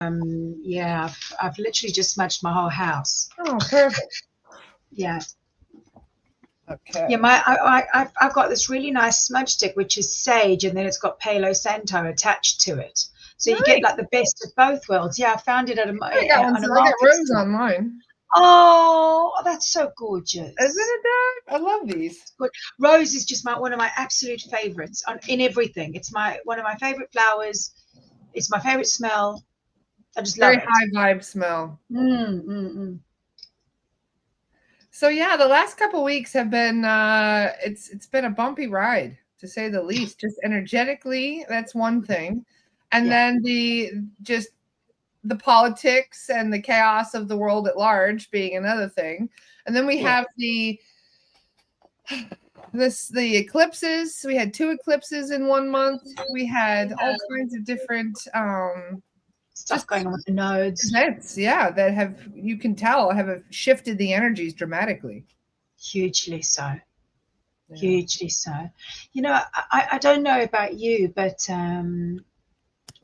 Yeah, I've literally just smudged my whole house. Oh, perfect. Yeah. Okay. Yeah, I've got this really nice smudge stick, which is sage, and then it's got Palo Santo attached to it. So you get like the best of both worlds. Yeah, I found it at I got on a I got market rose stall. on mine. Oh, that's so gorgeous. Isn't it that? I love these. Good. Rose is just one of my absolute favorites in everything. It's one of my favorite flowers. It's my favorite smell. I just love Very it. high vibe smell. So yeah, the last couple weeks have been it's been a bumpy ride, to say the least. Just energetically, that's one thing. And then the politics and the chaos of the world at large being another thing. And then we have the eclipses. We had 2 eclipses in 1 month. We had all kinds of different stuff going on with the nodes. Events, that have, you can tell, have shifted the energies dramatically. Hugely so. Hugely so. You know, I don't know about you, but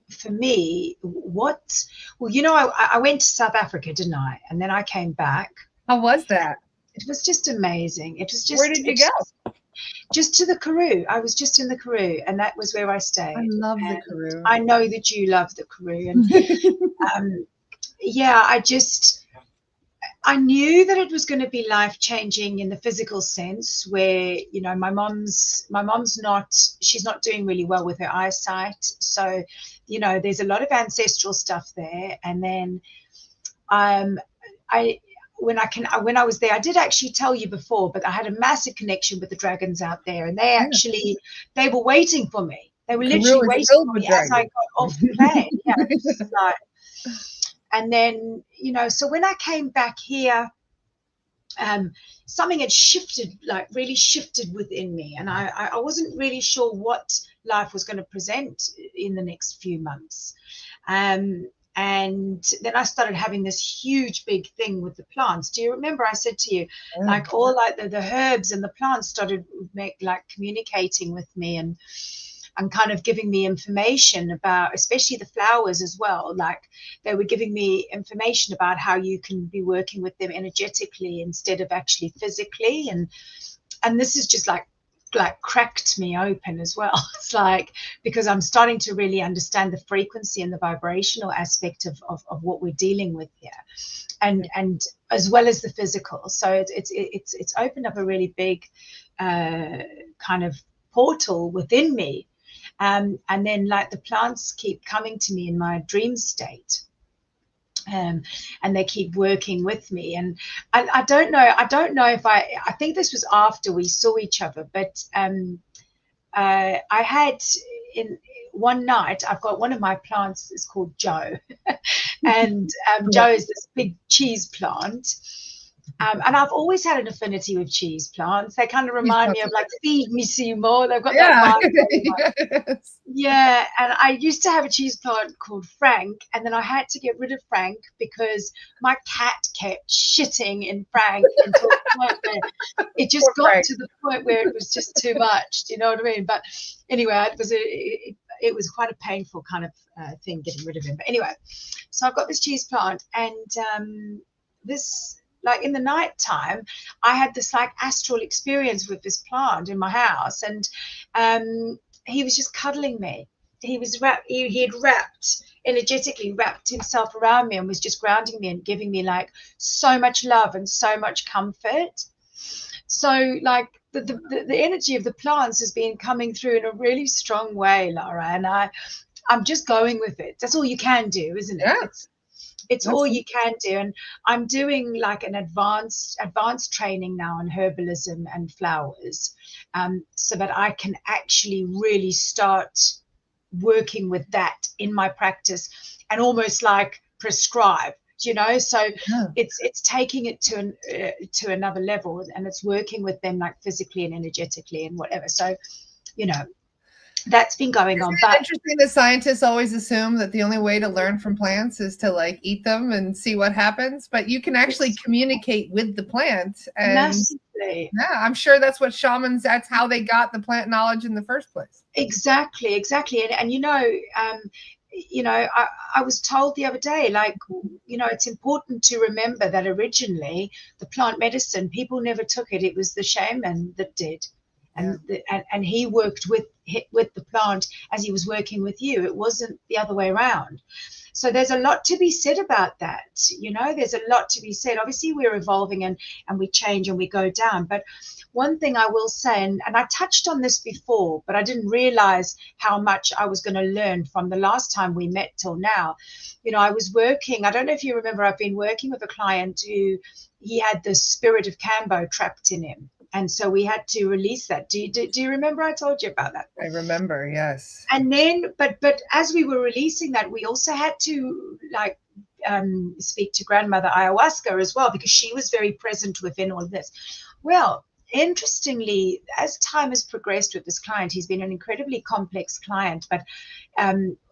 for me, I went to South Africa, didn't I? And then I came back. How was that? It was just amazing. It was just. Where did you go? Just to the Karoo. I was just in the Karoo, and that was where I stayed. I love the Karoo. I know that you love the Karoo, and I knew that it was going to be life-changing in the physical sense, where my mom's she's not doing really well with her eyesight, so there's a lot of ancestral stuff there. And then when I was there, I did actually tell you before, but I had a massive connection with the dragons out there, and they were waiting for me. They were literally waiting for me as I got off the plane. And then, so when I came back here, something had shifted, like really shifted within me. And I wasn't really sure what life was going to present in the next few months. And then I started having this huge, big thing with the plants. Do you remember I said to you, like all like the herbs and the plants started communicating with me and kind of giving me information about, especially the flowers as well. Like they were giving me information about how you can be working with them energetically instead of actually physically. And this is just like cracked me open as well. It's like, because I'm starting to really understand the frequency and the vibrational aspect of what we're dealing with here, and as well as the physical. So it's opened up a really big kind of portal within me. And then like the plants keep coming to me in my dream state. And they keep working with me. And I don't know if I think this was after we saw each other, but I had in one night, I've got one of my plants is called Joe. And Joe is this big cheese plant. And I've always had an affinity with cheese plants. They kind of remind me of like Feed Me Seymour. They've got that vibe. Yeah, and I used to have a cheese plant called Frank, and then I had to get rid of Frank because my cat kept shitting in Frank until the point where it just got to the point where it was just too much. Do you know what I mean? But anyway, it was quite a painful kind of thing getting rid of him. But anyway, so I've got this cheese plant, and this. Like in the night time, I had this like astral experience with this plant in my house, and he was just cuddling me. He was he had energetically wrapped himself around me and was just grounding me and giving me like so much love and so much comfort. So like the energy of the plants has been coming through in a really strong way, Laura, and I'm just going with it. That's all you can do, isn't it? Yeah. It's all you can do. And I'm doing like an advanced training now on herbalism and flowers, so that I can actually really start working with that in my practice and almost like prescribe, so it's taking it to another level, and it's working with them like physically and energetically and whatever. So that's been going on. But interesting that scientists always assume that the only way to learn from plants is to like eat them and see what happens, but you can actually communicate with the plant. And massively. Yeah, I'm sure that's what shamans, that's how they got the plant knowledge in the first place. Exactly. And you know, I was told the other day, like, you know, it's important to remember that originally the plant medicine, people never took it. It was the shaman that did. And, and he worked with the plant as he was working with you. It wasn't the other way around. So there's a lot to be said about that. You know, there's a lot to be said. Obviously, we're evolving and we change and we go down. But one thing I will say, and I touched on this before, but I didn't realize how much I was going to learn from the last time we met till now. You know, I was working, I don't know if you remember, I've been working with a client who he had the spirit of Cambo trapped in him. And so we had to release that. Do you remember I told you about that? I remember, yes. And then, but as we were releasing that, we also had to like speak to grandmother ayahuasca as well, because she was very present within all of this. Well, interestingly, as time has progressed with this client, he's been an incredibly complex client, but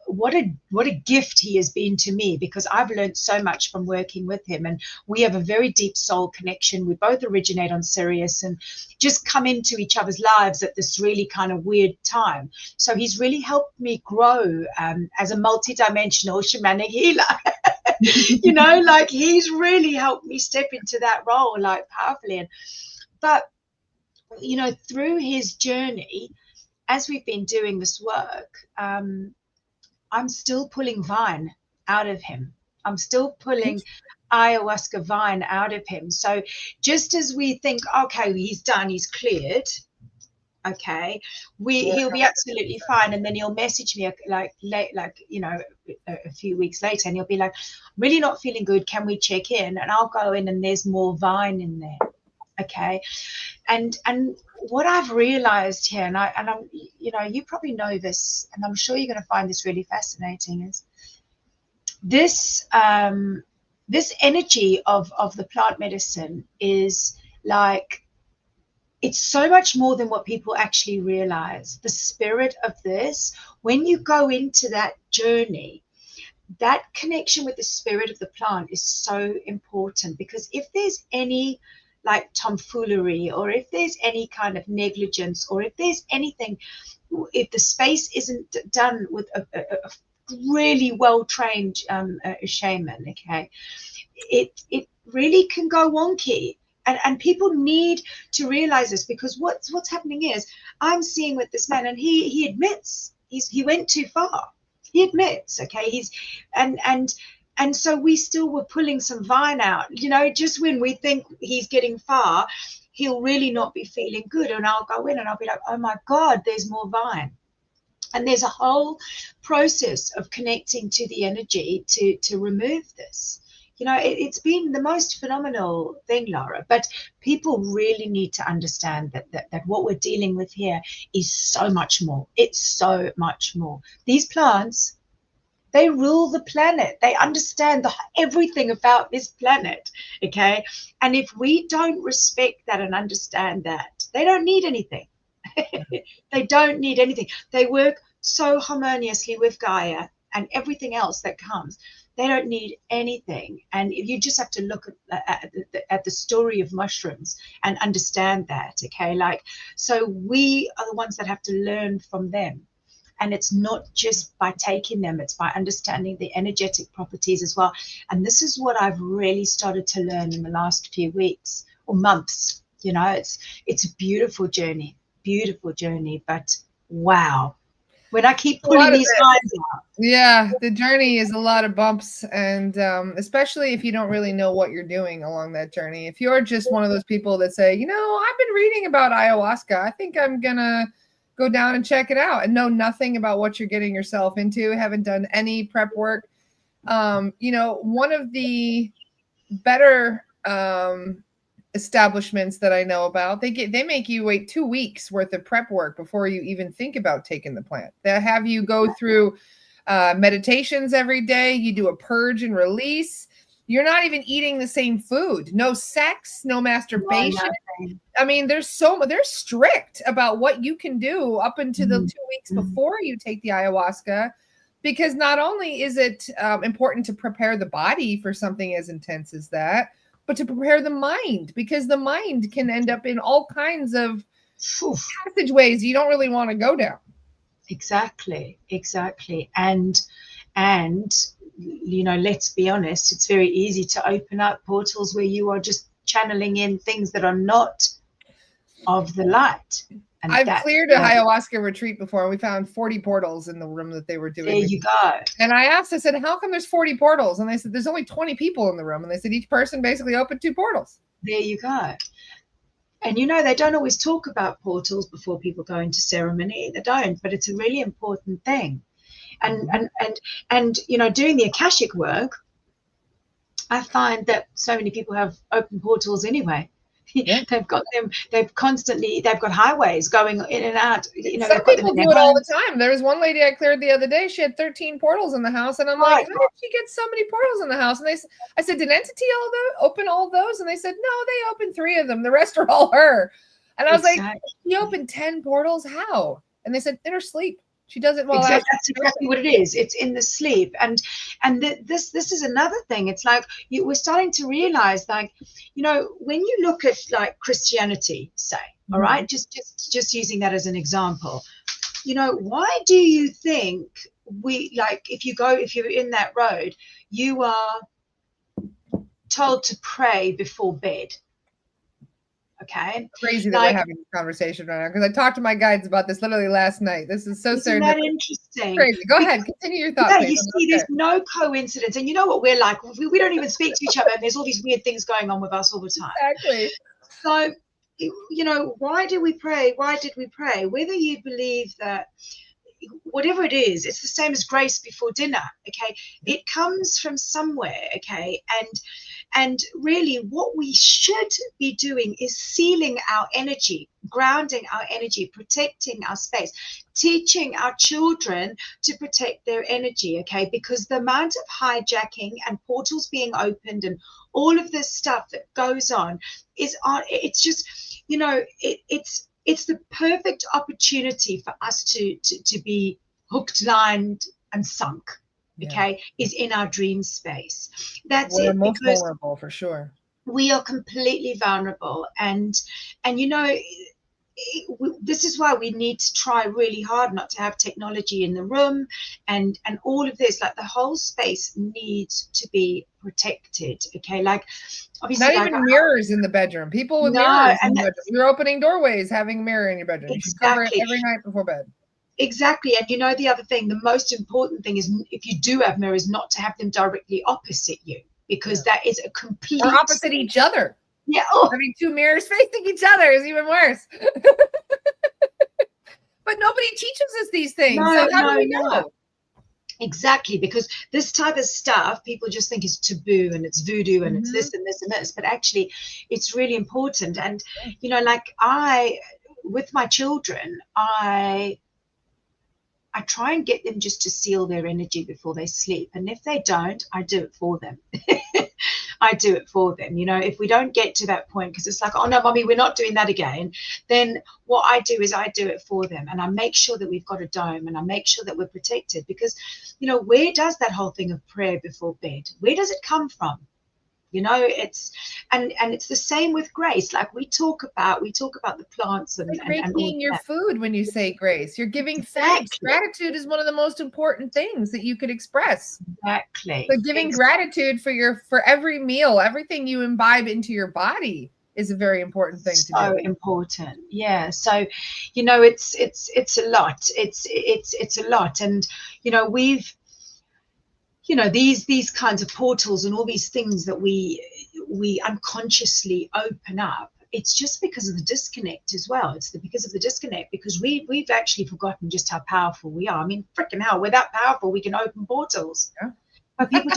what a gift he has been to me, because I've learned so much from working with him, and we have a very deep soul connection. We both originate on Sirius and just come into each other's lives at this really kind of weird time. So he's really helped me grow as a multidimensional shamanic healer. You know, like he's really helped me step into that role like powerfully. But you know, through his journey, as we've been doing this work, I'm still pulling vine out of him. I'm still pulling ayahuasca vine out of him. So just as we think, okay, he's done, he's cleared, okay, he'll be absolutely fine. And then he'll message me like you know, a few weeks later, and he'll be like, I'm really not feeling good, can we check in? And I'll go in and there's more vine in there. Okay. And what I've realized here, and I'm, you know, you probably know this, and I'm sure you're going to find this really fascinating, is this this energy of the plant medicine is like, it's so much more than what people actually realize. The spirit of this, when you go into that journey, that connection with the spirit of the plant is so important, because if there's any like tomfoolery, or if there's any kind of negligence, or if there's anything, if the space isn't done with a really well-trained shaman, okay, it really can go wonky. And people need to realize this, because what's happening is, I'm seeing with this man, and he admits he went too far. He admits, okay, and so we still were pulling some vine out, you know, just when we think he's getting far, he'll really not be feeling good. And I'll go in and I'll be like, oh my God, there's more vine. And there's a whole process of connecting to the energy to remove this. You know, it's been the most phenomenal thing, Laura, but people really need to understand that what we're dealing with here is so much more. It's so much more. These plants, they rule the planet. They understand everything about this planet, okay? And if we don't respect that and understand that, they don't need anything. They don't need anything. They work so harmoniously with Gaia and everything else that comes. They don't need anything. And you just have to look at the story of mushrooms and understand that, okay? Like, so we are the ones that have to learn from them. And it's not just by taking them, it's by understanding the energetic properties as well. And this is what I've really started to learn in the last few weeks or months. You know, it's a beautiful journey, but wow. When I keep pulling these lines out. Yeah, the journey is a lot of bumps, and especially if you don't really know what you're doing along that journey. If you're just one of those people that say, you know, I've been reading about ayahuasca, I think I'm going to go down and check it out, and know nothing about what you're getting yourself into, haven't done any prep work. You know, one of the better establishments that I know about, they make you wait 2 weeks worth of prep work before you even think about taking the plant. They have you go through meditations every day. You do a purge and release. You're not even eating the same food. No sex, no masturbation. I mean, they're strict about what you can do up until the 2 weeks before you take the ayahuasca, because not only is it important to prepare the body for something as intense as that, but to prepare the mind, because the mind can end up in all kinds of passageways you don't really want to go down. Exactly. And And, let's be honest, it's very easy to open up portals where you are just channeling in things that are not of the light. And I've cleared a ayahuasca retreat before, and we found 40 portals in the room that they were doing. There you go. And I said, how come there's 40 portals? And they said, there's only 20 people in the room. And they said, each person basically opened 2 portals. There you go. And, they don't always talk about portals before people go into ceremony. They don't, but it's a really important thing. And doing the Akashic work, I find that so many people have open portals anyway. Yeah. They've got highways going in and out. Some people do it all the time. There was one lady I cleared the other day. She had 13 portals in the house, and I'm like, how did she get so many portals in the house? And I said, did Entity open all those? And they said, no, they opened 3 of them. The rest are all her. And I was like, she opened 10 portals. How? And they said, in her sleep. She does it well. Exactly, that's exactly what it is. It's in the sleep, and this is another thing. It's like we're starting to realize, like, when you look at like Christianity, say, all right, just using that as an example, why do you think if you're in that road, you are told to pray before bed? Okay. Crazy that we're having this conversation right now, because I talked to my guides about this literally last night. This is so Isn't that interesting? Crazy. Go ahead, continue your thought. You see, there's no coincidence, and you know what we're like. We don't even speak to each other, and there's all these weird things going on with us all the time. Exactly. So, why do we pray? Why did we pray? Whether you believe that, whatever it is, it's the same as grace before dinner. Okay, it comes from somewhere. Okay, and really what we should be doing is sealing our energy, grounding our energy, protecting our space, teaching our children to protect their energy, okay? Because the amount of hijacking and portals being opened and all of this stuff that goes on it's just, it's the perfect opportunity for us to be hooked, lined, and sunk. Okay, is in our dream space. We're most vulnerable, for sure. We are completely vulnerable, and this is why we need to try really hard not to have technology in the room, and all of this, like the whole space needs to be protected. Okay, like obviously not even mirrors in the bedroom. People with mirrors in the bedroom. You're opening doorways, having a mirror in your bedroom. Exactly. You should cover it every night before bed. Exactly. And the other thing, the most important thing is, if you do have mirrors, not to have them directly opposite you, because that is a complete... Or opposite each other. Yeah. Having 2 mirrors facing each other is even worse. But nobody teaches us these things. So how do we know? Exactly, because this type of stuff, people just think is taboo and it's voodoo and it's this and this and this. But actually, it's really important. And, with my children, I try and get them just to seal their energy before they sleep. And if they don't, I do it for them. I do it for them. If we don't get to that point, because it's like, oh no, mommy, we're not doing that again, then what I do is I do it for them. And I make sure that we've got a dome, and I make sure that we're protected, because, where does that whole thing of prayer before bed, where does it come from? It's it's the same with grace. Like we talk about the plants and making your food. When you say grace, you're giving thanks. Gratitude is one of the most important things that you could express. Exactly. So giving gratitude for every meal, everything you imbibe into your body is a very important thing to do. So important. Yeah. So, it's a lot. It's a lot. And, we've, these kinds of portals and all these things that we unconsciously open up, it's just because of the disconnect as well. It's because of the disconnect, because we've actually forgotten just how powerful we are. I mean, freaking hell, we're that powerful, we can open portals. Yeah. But people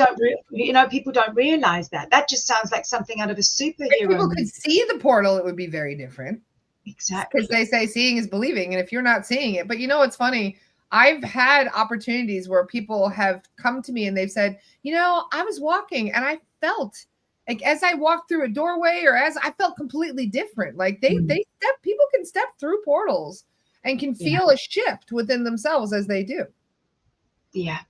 don't realize that. That just sounds like something out of a superhero. If people could see the portal, it would be very different. Exactly. Because they say seeing is believing, and if you're not seeing it, but it's funny. I've had opportunities where people have come to me and they've said, I was walking and I felt like as I walked through a doorway, or as I felt completely different. Like people can step through portals and can feel a shift within themselves as they do. Yeah.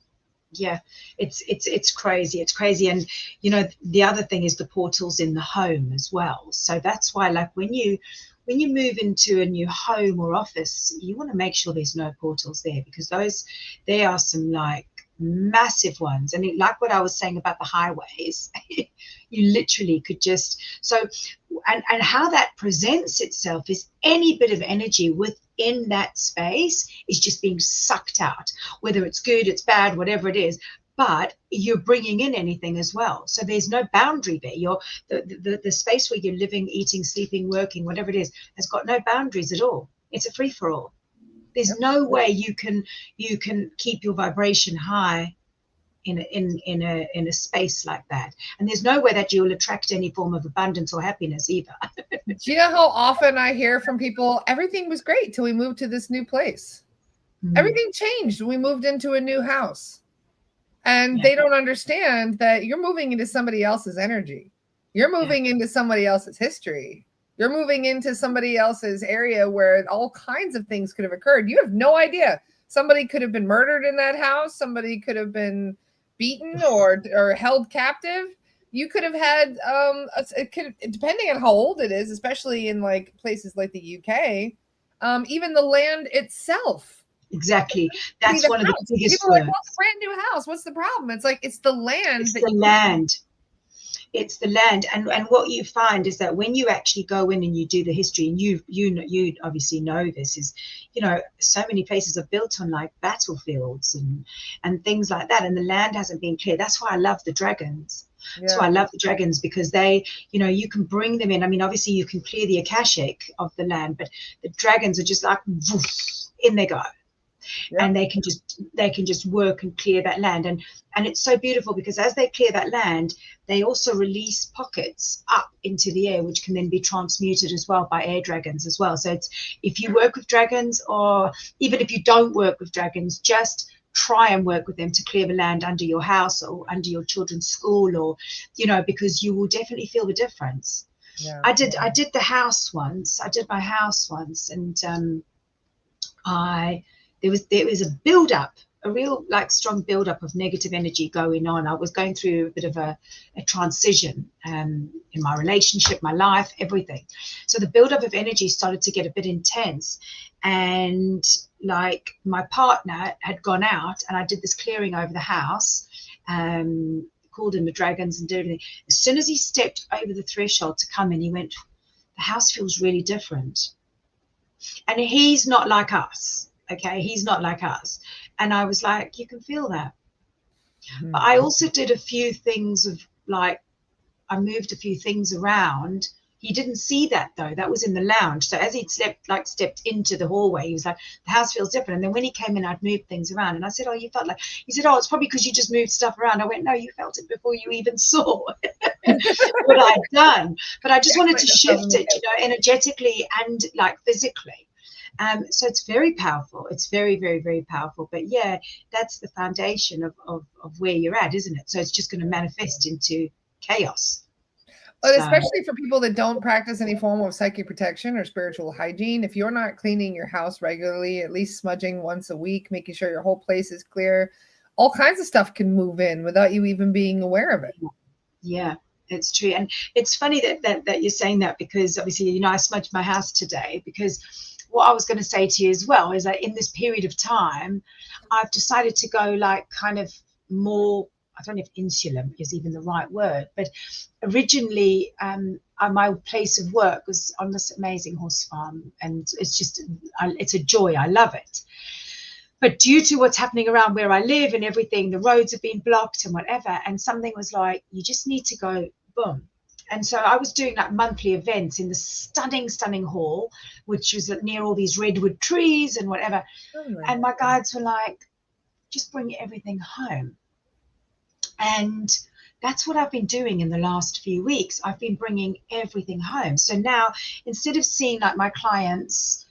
Yeah. It's crazy. It's crazy. And, the other thing is the portals in the home as well. So that's why, like, when you move into a new home or office, you want to make sure there's no portals there, because there are some like massive ones. And like what I was saying about the highways, you literally could just, so, and how that presents itself is any bit of energy within that space is just being sucked out, whether it's good, it's bad, whatever it is. But you're bringing in anything as well. So there's no boundary there. The space where you're living, eating, sleeping, working, whatever it is, has got no boundaries at all. It's a free for all. There's no way you can keep your vibration high in a space like that. And there's no way that you'll attract any form of abundance or happiness either. Do you know how often I hear from people, everything was great till we moved to this new place. Everything changed when we moved into a new house. And they don't understand that you're moving into somebody else's energy. You're moving into somebody else's history. You're moving into somebody else's area where all kinds of things could have occurred. You have no idea. Somebody could have been murdered in that house. Somebody could have been beaten or held captive. You could have had, depending on how old it is, especially in like places like the UK, even the land itself. Exactly. That's one of the biggest people are like, well, it's a brand new house. What's the problem? It's like, it's the land. It's the land. It's the land. And what you find is that when you actually go in and you do the history, and you obviously know this, is, you know, so many places are built on like battlefields and things like that. And the land hasn't been cleared. That's why I love the dragons. Yeah. So I love the dragons, because they, you know, you can bring them in. I mean, obviously you can clear the Akashic of the land, but the dragons are just like, woof, in they go. Yep. And they can just work and clear that land, and it's so beautiful, because as they clear that land, they also release pockets up into the air, which can then be transmuted as well by air dragons as well. So it's, if you work with dragons, or even if you don't work with dragons, just try and work with them to clear the land under your house or under your children's school, or, you know, because you will definitely feel the difference. Yeah. I did the house once. I did my house once, and there was a build-up, a real like strong build-up of negative energy going on. I was going through a bit of a transition in my relationship, my life, everything. So the build-up of energy started to get a bit intense, and like my partner had gone out, and I did this clearing over the house, called in the dragons and did everything. As soon as he stepped over the threshold to come in, he went, the house feels really different. And he's not like us. Okay, he's not like us. And I was like, you can feel that. Mm-hmm. But I also did a few things of like, I moved a few things around. He didn't see that though. That was in the lounge. So as he stepped into the hallway, he was like, the house feels different. And then when he came in, I'd moved things around. And I said, oh, you felt like, he said, oh, it's probably because you just moved stuff around. I went, no, you felt it before you even saw what I'd done. But I just wanted to shift it, you know, energetically and like physically. So it's very powerful. It's very, very, very powerful. But yeah, that's the foundation of where you're at, isn't it? So it's just going to manifest into chaos. But especially for people that don't practice any form of psychic protection or spiritual hygiene, if you're not cleaning your house regularly, at least smudging once a week, making sure your whole place is clear, all kinds of stuff can move in without you even being aware of it. Yeah. It's true. And it's funny that you're saying that, because obviously, you know, I smudged my house today, because what I was going to say to you as well is that in this period of time, I've decided to go like kind of more, I don't know if insular is even the right word, but originally my place of work was on this amazing horse farm, and it's just, it's a joy. I love it. But due to what's happening around where I live and everything, the roads have been blocked and whatever, and something was like, you just need to go, boom. And so I was doing like monthly events in the stunning hall, which was near all these redwood trees and whatever. And my guides were like, just bring everything home. And that's what I've been doing in the last few weeks. I've been bringing everything home. So now, instead of seeing like my clients,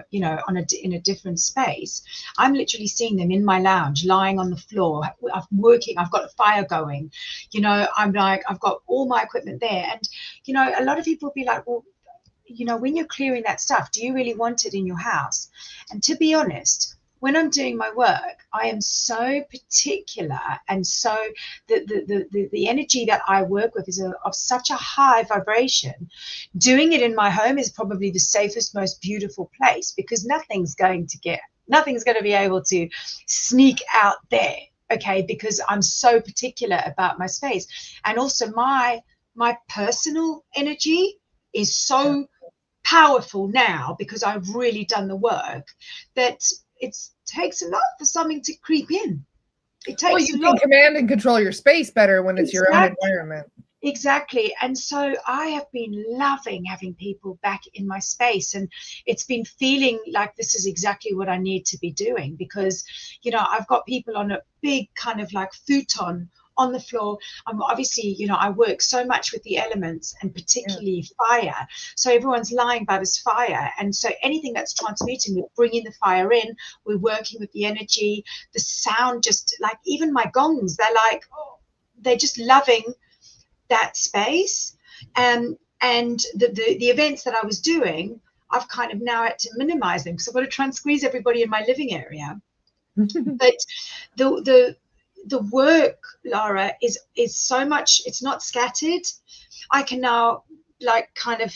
you know, in a different space, I'm literally seeing them in my lounge, lying on the floor. I'm working. I've got a fire going. You know, I'm like, I've got all my equipment there. And, you know, a lot of people will be like, well, you know, when you're clearing that stuff, do you really want it in your house? And to be honest, when I'm doing my work, I am so particular, and so the energy that I work with is of such a high vibration. Doing it in my home is probably the safest, most beautiful place, because nothing's going to be able to sneak out there. okay, because I'm so particular about my space. And also my personal energy is so powerful now because I've really done the work that it takes a lot for something to creep in. It takes you a can lot. command and control your space better when it's your own environment. Exactly. And so I have been loving having people back in my space, and it's been feeling like this is exactly what I need to be doing, because, you know, I've got people on a big kind of like futon on the floor. I'm obviously, you know, I work so much with the elements, and particularly fire. So everyone's lying by this fire. And so anything that's transmuting, we're bringing the fire in, we're working with the energy, the sound, just like even my gongs, they're like, oh, they're just loving that space. And the events that I was doing, I've kind of now had to minimize them because I've got to try and squeeze everybody in my living area. But the work, Laura, is so much, it's not scattered. I can now like kind of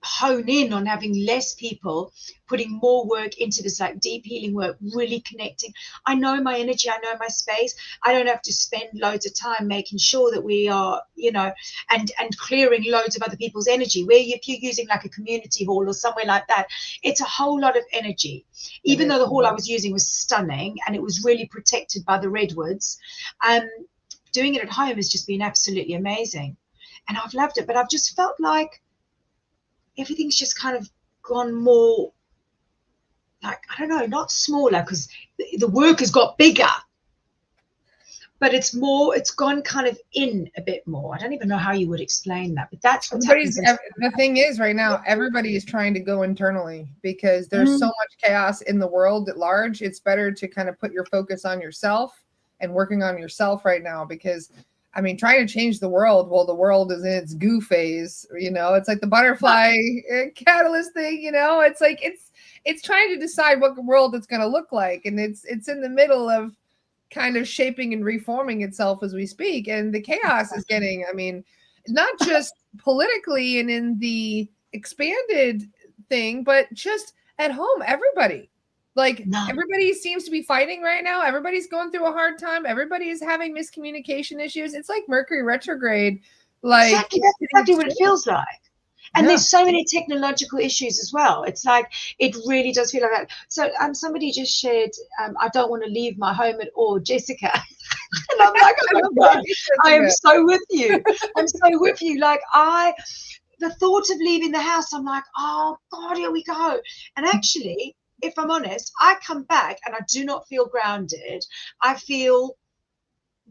hone in on having less people, putting more work into this like deep healing work, really connecting. I know my energy, I know my space. I don't have to spend loads of time making sure that we are, you know, and clearing loads of other people's energy. Where if you're using like a community hall or somewhere like that, it's a whole lot of energy. Even though the hall I was using was stunning and it was really protected by the redwoods, doing it at home has just been absolutely amazing, and I've loved it. But I've just felt like everything's just kind of gone more like, I don't know, not smaller, because the work has got bigger, but it's gone kind of in a bit more. I don't even know how you would explain that, but that's what's happening. The thing is right now, everybody is trying to go internally because there's so much chaos in the world at large. It's better to kind of put your focus on yourself and working on yourself right now, because I mean, trying to change the world while the world is in its goo phase, you know, it's like the butterfly catalyst thing, you know, it's like, it's trying to decide what world it's going to look like. And it's in the middle of kind of shaping and reforming itself as we speak. And the chaos is getting, I mean, not just politically and in the expanded thing, but just at home, everybody. Like everybody seems to be fighting right now. Everybody's going through a hard time. Everybody is having miscommunication issues. It's like Mercury retrograde. Like exactly, that's exactly what it feels like. And there's so many technological issues as well. It's like, it really does feel like that. So somebody just shared, I don't want to leave my home at all, Jessica. And I'm like, oh my God, I am so with you. I'm so with you. Like the thought of leaving the house, I'm like, oh God, here we go. And actually, if I'm honest, I come back and I do not feel grounded. I feel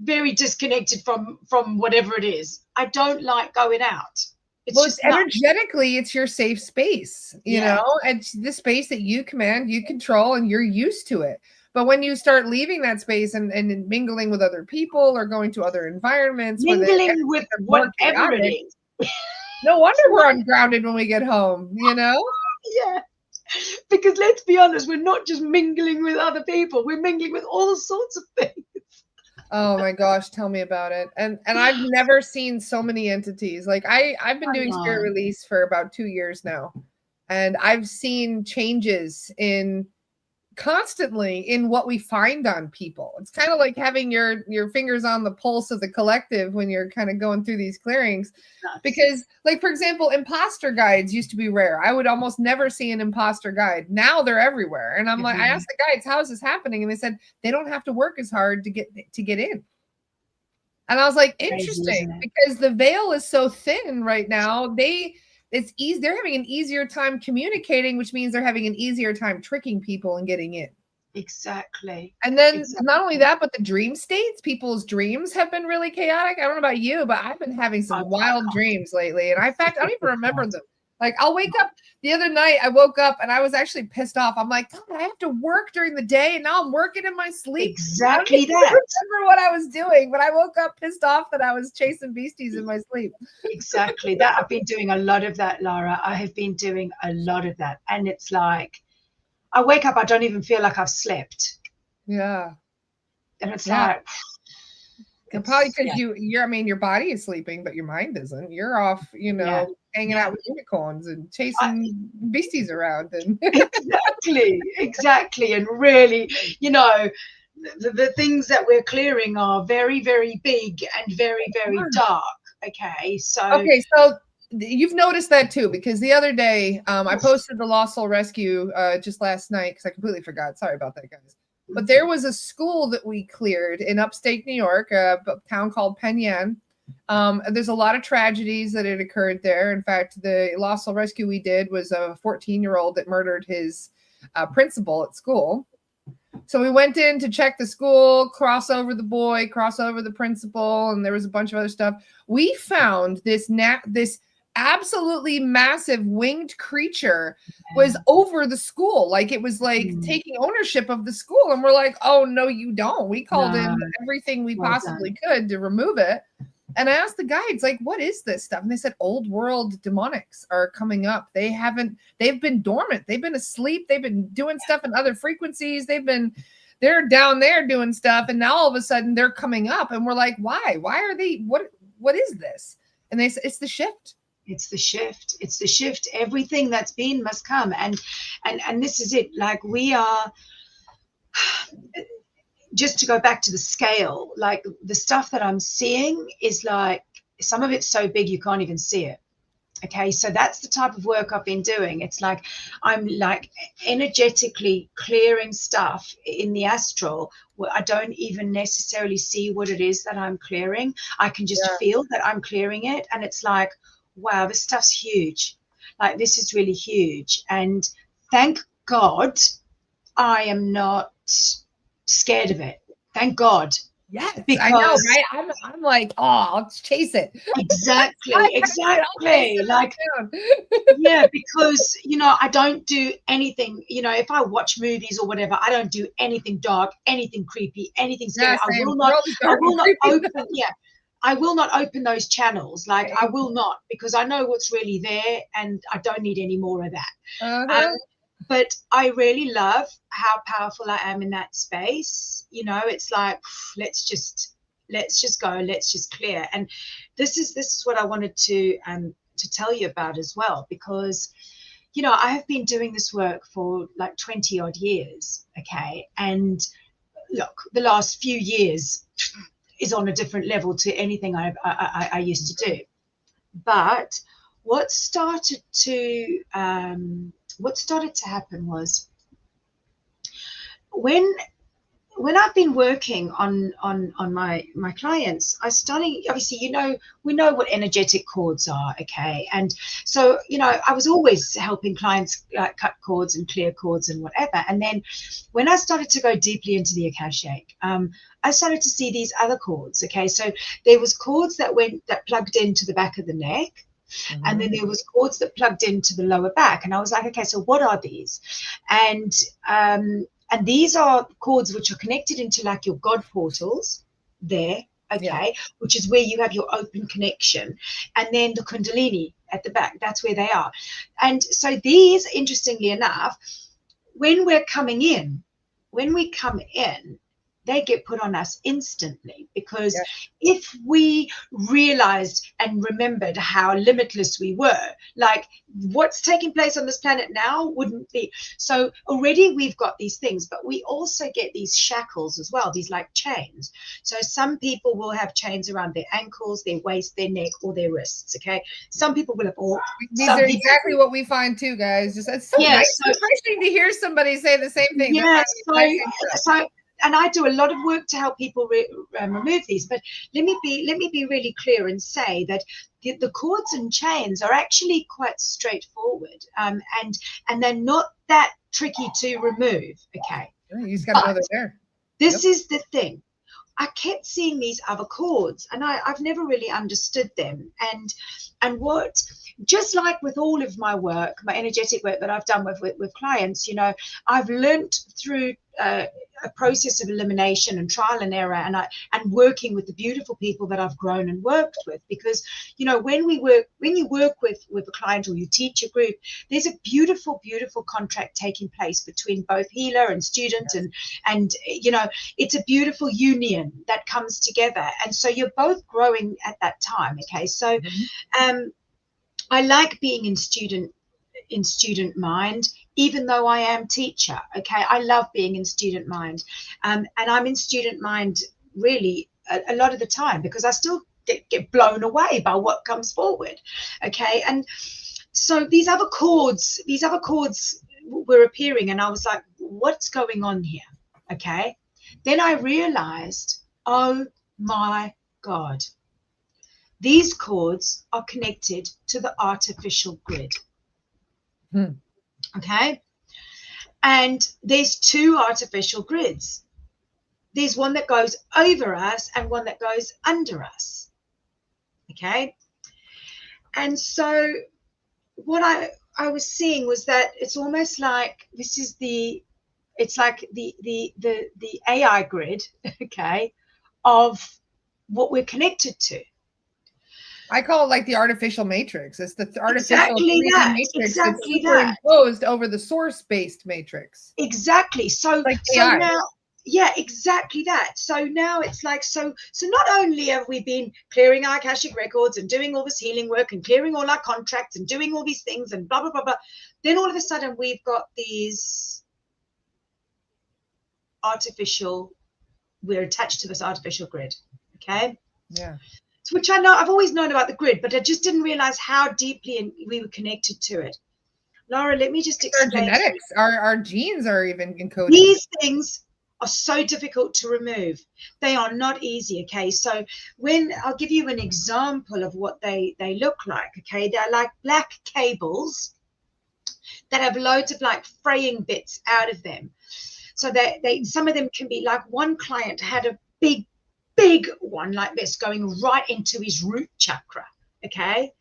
very disconnected from whatever it is. I don't like going out. It's energetically, it's your safe space, you know, it's the space that you command, you control, and you're used to it. But when you start leaving that space and mingling with other people or going to other environments, mingling with whatever it is. No wonder we're ungrounded when we get home, you know? Yeah. Because let's be honest, we're not just mingling with other people, we're mingling with all sorts of things. Oh my gosh, tell me about it. And I've never seen so many entities. Like I've been doing spirit release for about 2 years now. And I've seen changes constantly in what we find on people. It's kind of like having your fingers on the pulse of the collective when you're kind of going through these clearings. Because, like, for example, imposter guides used to be rare. I would almost never see an imposter guide. Now they're everywhere. And I'm like, I asked the guides, how is this happening? And they said they don't have to work as hard to get in. And I was like, interesting, because the veil is so thin right now. It's easy. They're having an easier time communicating, which means they're having an easier time tricking people and getting in. Exactly. And then not only that, but the dream states, people's dreams have been really chaotic. I don't know about you, but I've been having some wild dreams lately. And in fact, I don't even remember them. Like I'll wake up the other night, I woke up and I was actually pissed off. I'm like, God, I have to work during the day and now I'm working in my sleep. Exactly that. I don't remember what I was doing, but I woke up pissed off that I was chasing beasties in my sleep. Exactly that. I've been doing a lot of that, Laura. I have been doing a lot of that. And it's like, I wake up, I don't even feel like I've slept. Yeah. And it's like, probably because I mean, your body is sleeping, but your mind isn't. You're off, you know, hanging out with unicorns and chasing beasties around. And exactly. And really, you know, the things that we're clearing are very, very big and very, very dark. Okay, so you've noticed that too, because the other day I posted the Lost Soul Rescue just last night because I completely forgot. Sorry about that, guys. But there was a school that we cleared in upstate New York, a town called Penn Yan. There's a lot of tragedies that had occurred there. In fact, the Lost Soul Rescue we did was a 14-year-old that murdered his principal at school. So we went in to check the school, cross over the boy, cross over the principal, and there was a bunch of other stuff. We found this absolutely massive winged creature was over the school. Like it was like taking ownership of the school. And we're like, oh, no, you don't. We called in everything we possibly could to remove it. And I asked the guides, like, what is this stuff? And they said, old world demonics are coming up. They've been dormant. They've been asleep. They've been doing stuff in other frequencies. They're down there doing stuff. And now all of a sudden they're coming up. And we're like, why? Why are they, what is this? And they said, it's the shift. It's the shift. It's the shift. Everything that's been must come. And this is it. Like we are, just to go back to the scale, like the stuff that I'm seeing is like, some of it's so big you can't even see it. Okay, so that's the type of work I've been doing. It's like I'm like energetically clearing stuff in the astral where I don't even necessarily see what it is that I'm clearing. I can just feel that I'm clearing it. And it's like, wow, this stuff's huge. Like this is really huge. And thank God I am not scared of it. Thank God. Yes, because I know, right? I'm like, oh, I'll chase it. Exactly. Like, yeah, because, you know, I don't do anything, you know, if I watch movies or whatever, I don't do anything dark, anything creepy, anything scary. I will not open, I will not open those channels. Like, I will not, because I know what's really there and I don't need any more of that. But I really love how powerful I am in that space. You know, it's like, let's just go, let's just clear. And this is what I wanted to tell you about as well, because, you know, I have been doing this work for like 20 odd years. Okay. And look, the last few years is on a different level to anything I used to do. But what started to happen was when I've been working on my clients, I started, obviously, you know, we know what energetic cords are, okay? And so, you know, I was always helping clients cut cords and clear cords and whatever. And then when I started to go deeply into the Akashic, I started to see these other cords, okay? So there was cords that plugged into the back of the neck. And then there was cords that plugged into the lower back. And I was like, okay, so what are these? And these are cords which are connected into like your God portals there, okay, which is where you have your open connection. And then the Kundalini at the back, that's where they are. And so these, interestingly enough, when we come in, they get put on us instantly, because if we realized and remembered how limitless we were, like what's taking place on this planet now wouldn't be. So already we've got these things, but we also get these shackles as well, these like chains. So some people will have chains around their ankles, their waist, their neck, or their wrists, okay? Some people will have all. These are exactly what we find too, guys. Just it's so nice. It's refreshing to hear somebody say the same thing. Yeah, so and I do a lot of work to help people remove these. But let me be really clear and say that the cords and chains are actually quite straightforward, and they're not that tricky to remove. Okay, you just got to know they're there. This is the thing. I kept seeing these other cords, and I've never really understood them. And what, just like with all of my work, my energetic work that I've done with clients, you know, I've learned through a process of elimination and trial and error, and working with the beautiful people that I've grown and worked with. Because, you know, when you work with a client or you teach a group, there's a beautiful contract taking place between both healer and student, and you know, it's a beautiful union that comes together, and so you're both growing at that time. Okay, so I like being in student mind, even though I am teacher. Okay, I love being in student mind, and I'm in student mind really a lot of the time, because I still get blown away by what comes forward. Okay, and so these other chords were appearing, and I was like, what's going on here? Okay, then I realized, oh my God, these chords are connected to the artificial grid. Okay, and there's two artificial grids. There's one that goes over us and one that goes under us. Okay, and so what I was seeing was that it's almost like this is it's like the AI grid, okay, of what we're connected to. I call it like the artificial matrix. It's the artificial Exactly 3D that. matrix Exactly that's superimposed over the source-based matrix. Exactly. So, like so now, yeah, exactly that. So now it's like, so not only have we been clearing our Akashic records and doing all this healing work and clearing all our contracts and doing all these things and blah, blah, blah, blah, then all of a sudden we've got these we're attached to this artificial grid. Okay. Yeah. Which I've always known about the grid, but I just didn't realize how deeply we were connected to it. Laura, let me just explain. Our genetics, our genes are even encoded. These things are so difficult to remove. They are not easy. Okay, so I'll give you an example of what they look like. Okay, they're like black cables that have loads of like fraying bits out of them. So some of them can be like, one client had a big one like this going right into his root chakra. Okay,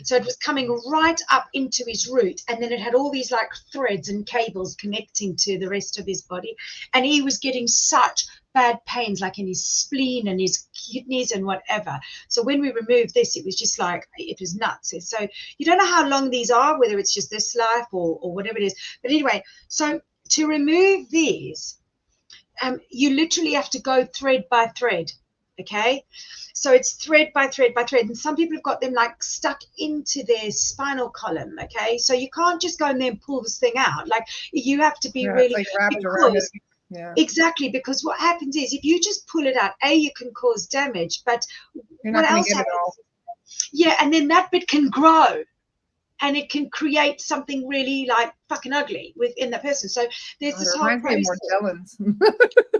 so it was coming right up into his root, and then it had all these like threads and cables connecting to the rest of his body, and he was getting such bad pains like in his spleen and his kidneys and whatever. So when we removed this, it was just like, it was nuts. So you don't know how long these are, whether it's just this life or whatever it is, but anyway, so to remove these, you literally have to go thread by thread. Okay, so it's thread by thread by thread, and some people have got them like stuck into their spinal column. Okay, so you can't just go in there and pull this thing out. Like, you have to be really, like wrapped around it. Yeah, exactly, because what happens is, if you just pull it out, you can cause damage, but what else happens? Yeah, and then that bit can grow, and it can create something really like fucking ugly within the person. So there's this whole process.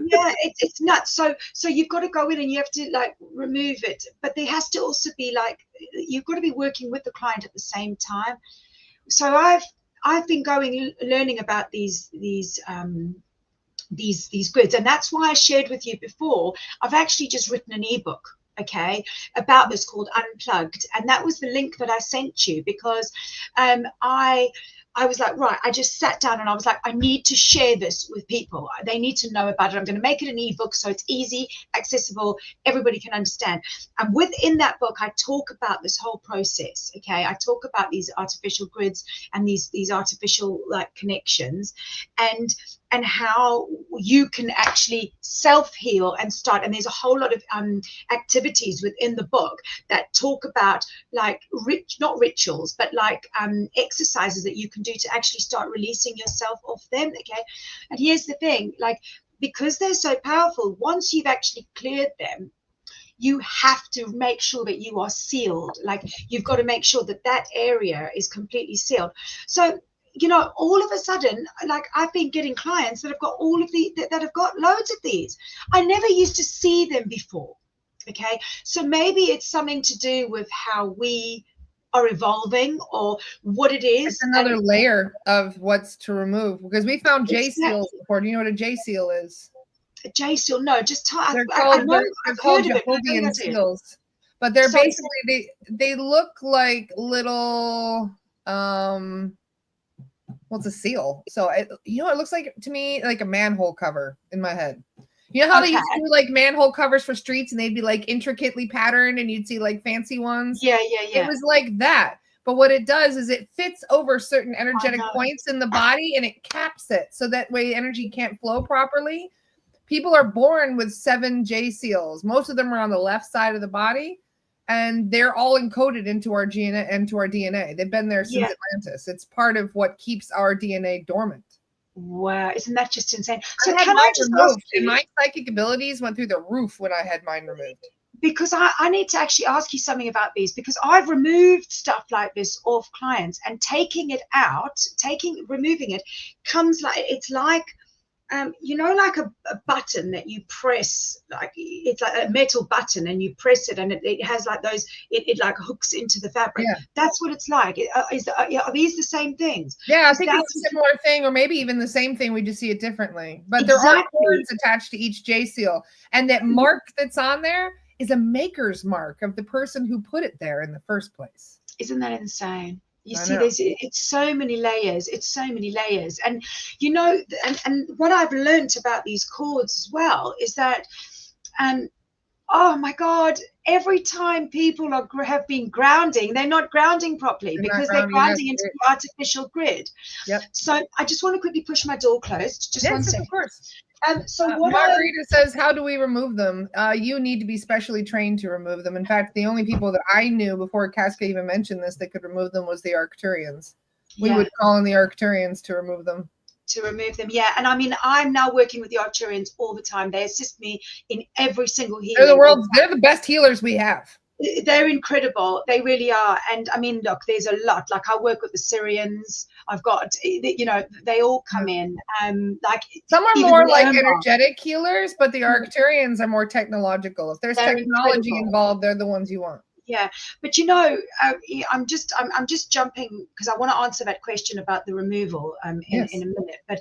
Yeah, it's nuts. So you've got to go in and you have to like remove it, but there has to also be like, you've got to be working with the client at the same time. So I've been learning about these grids, and that's why I shared with you before. I've actually just written an ebook, okay, about this, called Unplugged, and that was the link that I sent you, because I was like, right, I just sat down and I was like, I need to share this with people. They need to know about it. I'm going to make it an ebook so it's easy, accessible, everybody can understand. And within that book, I talk about this whole process. Okay, I talk about these artificial grids and these artificial like connections, and how you can actually self-heal and start. And there's a whole lot of activities within the book that talk about like not rituals, but like exercises that you can do to actually start releasing yourself off them. Okay, and here's the thing, like, because they're so powerful, once you've actually cleared them, you have to make sure that you are sealed. Like, you've got to make sure that that area is completely sealed. So, you know, all of a sudden, like, I've been getting clients that have got that have got loads of these. I never used to see them before. Okay, so maybe it's something to do with how we are evolving, or what it is. It's another layer of what's to remove, because we found J seals before. Do you know what a J seal is? A J seal? No, just they're called Jehovah's seals, but they're basically they look like little what's a seal? So it looks like to me like a manhole cover in my head. You know how they used to do like manhole covers for streets, and they'd be like intricately patterned, and you'd see like fancy ones. Yeah. It was like that. But what it does is it fits over certain energetic points in the body, and it caps it so that way energy can't flow properly. People are born with 7 J seals. Most of them are on the left side of the body. and they're all encoded into our DNA. They've been there since Atlantis. It's part of what keeps our DNA dormant. Wow, isn't that just insane? So can I just ask you, my psychic abilities went through the roof when I had mine removed. Because I need to actually ask you something about these, because I've removed stuff like this off clients, and taking it out, removing it comes like, it's like, you know, like a button that you press, like it's like a metal button, and you press it and it has like those, it like hooks into the fabric. Yeah. That's what it's like. Are these the same things? Yeah, I think it's a similar thing, or maybe even the same thing. We just see it differently. But there are cords attached to each J seal, and that mark that's on there is a maker's mark of the person who put it there in the first place. Isn't that insane? You see, it's so many layers. It's so many layers. And, you know, and what I've learned about these cords as well is that, oh my God, every time people have been grounding, they're not grounding properly because they're grounding into the artificial grid. Yep. So I just want to quickly push my door closed. Just 1 second. Of course. So what Margarita says, how do we remove them? You need to be specially trained to remove them. In fact, the only people that I knew before Casca even mentioned this that could remove them was the Arcturians. We would call in the Arcturians to remove them. Yeah. And I mean, I'm now working with the Arcturians all the time. They assist me in every single healing. They're the best healers we have. They're incredible. They really are. And I mean, look, there's a lot. Like I work with the Syrians. I've got, you know, they all come in. Like some are more like energetic healers, but the Arcturians are more technological. If there's technology involved, they're the ones you want. Yeah, but you know, I'm just jumping because I want to answer that question about the removal in a minute. But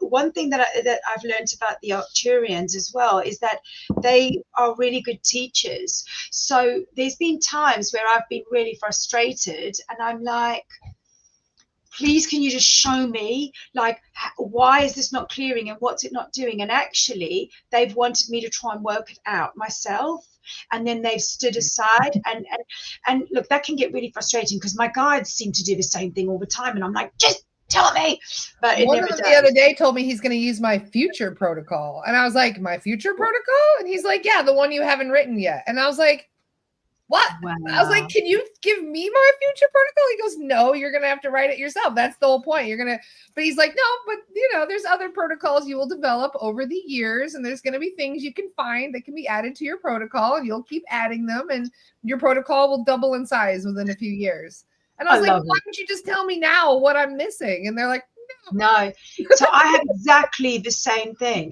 one thing that I've learned about the Arcturians as well is that they are really good teachers. So there's been times where I've been really frustrated, and I'm like, please, can you just show me, like, why is this not clearing and what's it not doing? And actually, they've wanted me to try and work it out myself. And then they've stood aside, and look, that can get really frustrating because my guides seem to do the same thing all the time, and I'm like, just tell me. But it never does. The other day told me he's going to use my future protocol, and I was like, my future protocol? And he's like, yeah, the one you haven't written yet. And I was like, what? Wow. I was like, can you give me my future protocol? He goes, no, you're going to have to write it yourself. That's the whole point. But he's like, no, but you know, there's other protocols you will develop over the years, and there's going to be things you can find that can be added to your protocol, and you'll keep adding them, and your protocol will double in size within a few years. And I was like, why don't you just tell me now what I'm missing? And they're like, no. So I have exactly the same thing.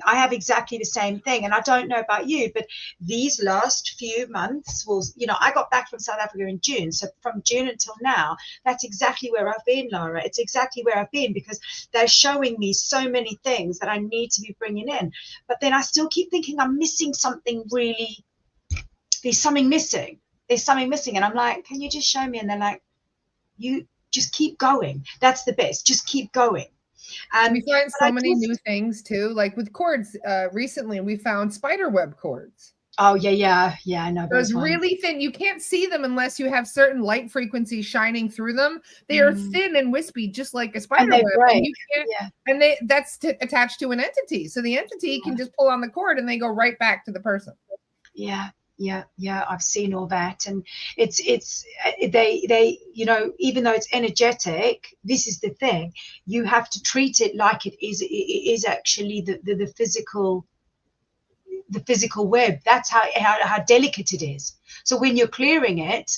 And I don't know about you, but these last few months you know, I got back from South Africa in June. So from June until now, that's exactly where I've been, Laura. It's exactly where I've been because they're showing me so many things that I need to be bringing in. But then I still keep thinking I'm missing something really. There's something missing. And I'm like, can you just show me? And they're like, you just keep going. That's the best. Just keep going. We find so many new things too, like with cords. Recently, we found spider web cords. Oh yeah, I know those really thin. You can't see them unless you have certain light frequencies shining through them. They are thin and wispy, just like a spider web. And you can't, and that's attached to an entity, so the entity can just pull on the cord and they go right back to the person. Yeah, I've seen all that, and they you know, even though it's energetic, this is the thing, you have to treat it like it is actually the physical web. That's how delicate it is. So when you're clearing it,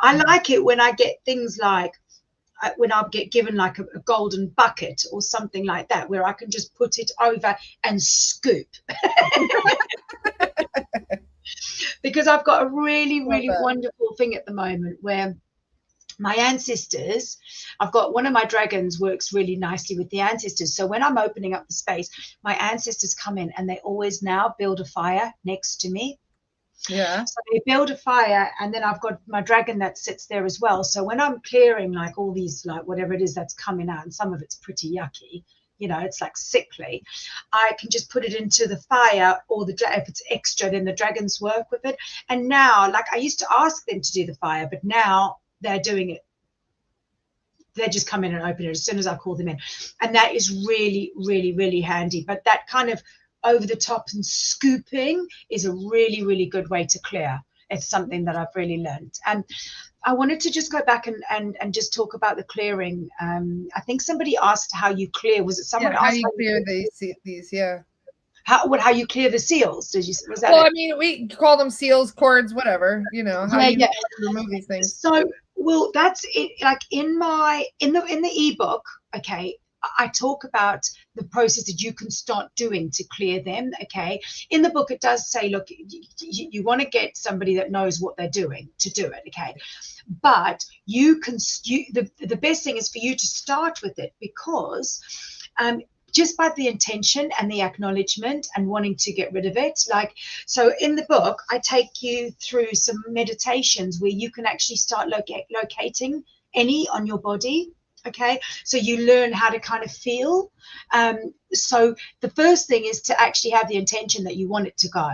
I like it when I get things like when I get given like a golden bucket or something like that, where I can just put it over and scoop. Because I've got a really wonderful thing at the moment where my ancestors, I've got one of my dragons works really nicely with the ancestors. So when I'm opening up the space, my ancestors come in and they always now build a fire next to me. Yeah. So they build a fire, and then I've got my dragon that sits there as well. So when I'm clearing like all these, like whatever it is that's coming out, and some of it's pretty yucky, you know, it's like sickly, I can just put it into the fire, or if it's extra, then the dragons work with it. And now, like I used to ask them to do the fire, but now they're doing it. They just come in and open it as soon as I call them in. And that is really, really, really handy. But that kind of over the top and scooping is a really, really good way to clear. It's something that I've really learned. And I wanted to just go back and just talk about the clearing. I think somebody asked how you clear. Was it someone Yeah, how asked you how clear these? Yeah. how you clear the seals? Was that Well, it? I mean, we call them seals, cords, whatever. You know, how Yeah, you yeah. remove these things. So, well, that's it. Like in the ebook, okay, I talk about the process that you can start doing to clear them. Okay, in the book, it does say, look, you want to get somebody that knows what they're doing to do it. Okay, but the best thing is for you to start with it, because just by the intention and the acknowledgement and wanting to get rid of it. Like, so in the book, I take you through some meditations where you can actually start locating any on your body. Okay, so you learn how to kind of feel. So the first thing is to actually have the intention that you want it to go.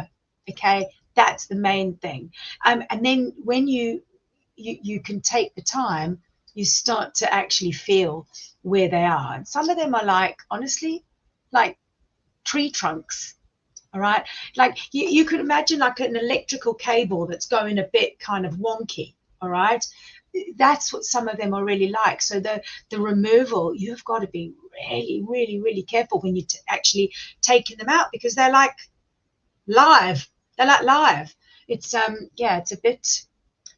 Okay, that's the main thing. And then when you can take the time, you start to actually feel where they are. And some of them are like, honestly, like tree trunks. All right. Like you could imagine like an electrical cable that's going a bit kind of wonky. All right. That's what some of them are really like. So the removal, you've got to be really, really, really careful when you're actually taking them out, because they're like live. They're like live. It's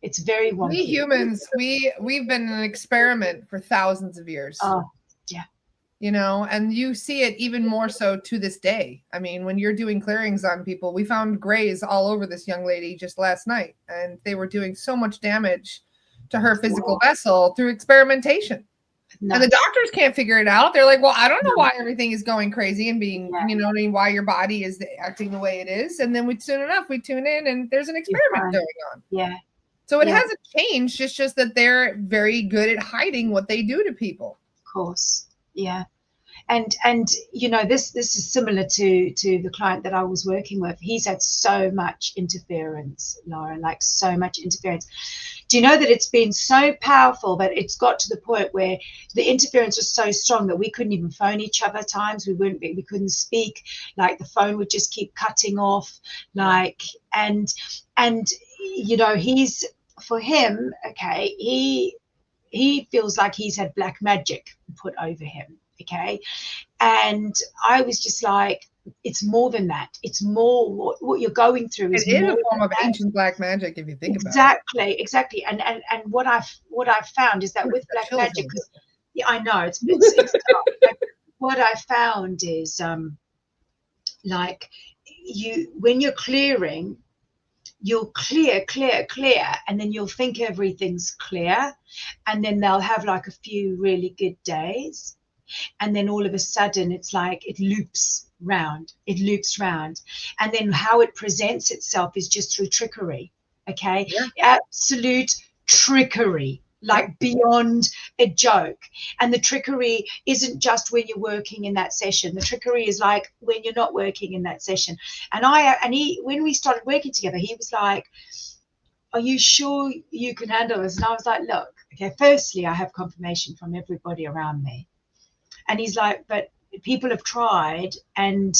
it's very wonky. We humans, we've been an experiment for thousands of years. Oh, yeah. You know, and you see it even more so to this day. I mean, when you're doing clearings on people, we found grays all over this young lady just last night, and they were doing so much damage to her physical vessel through experimentation. And the doctors can't figure it out. They're like, well, I don't know why everything is going crazy and being, you know, why your body is acting the way it is. And then soon enough, we tune in and there's an experiment going on. Yeah. So it hasn't changed. It's just that they're very good at hiding what they do to people. Of course. Yeah. And you know, this is similar to the client that I was working with. He's had so much interference, Lauren, like so much interference. Do you know that it's been so powerful that it's got to the point where the interference was so strong that we couldn't even phone each other at times. We couldn't speak. Like the phone would just keep cutting off. Like and you know, for him, okay, he feels like he's had black magic put over him. Okay. And I was just like, it's more than that. It's more what you're going through is more a form of ancient black magic, if you think about it. Exactly. And what I've found is that with black magic, yeah, I know it's tough. Like, what I found is like when you're clearing, you'll clear, and then you'll think everything's clear, and then they'll have like a few really good days. And then all of a sudden it's like it loops round. And then how it presents itself is just through trickery. Okay. Yeah. Absolute trickery, like beyond a joke. And the trickery isn't just when you're working in that session. The trickery is like when you're not working in that session. And he, when we started working together, he was like, are you sure you can handle this? And I was like, look, okay, firstly, I have confirmation from everybody around me. And he's like, but people have tried and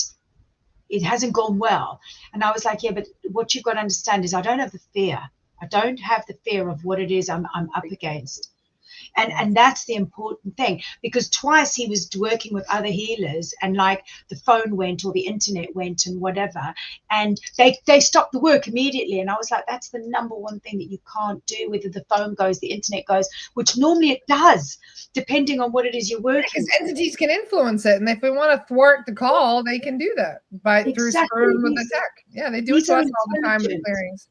it hasn't gone well. And I was like, yeah, but what you've got to understand is I don't have the fear. I don't have the fear of what it is I'm up against. And that's the important thing, because twice he was working with other healers and like the phone went or the internet went and whatever, and they stopped the work immediately. And I was like, that's the number one thing that you can't do, whether the phone goes, the internet goes, which normally it does, depending on what it is you're working with. Because entities can influence it, and if they want to thwart the call, they can do that through screwing with the tech. Yeah, they do it to us all the time with clearings.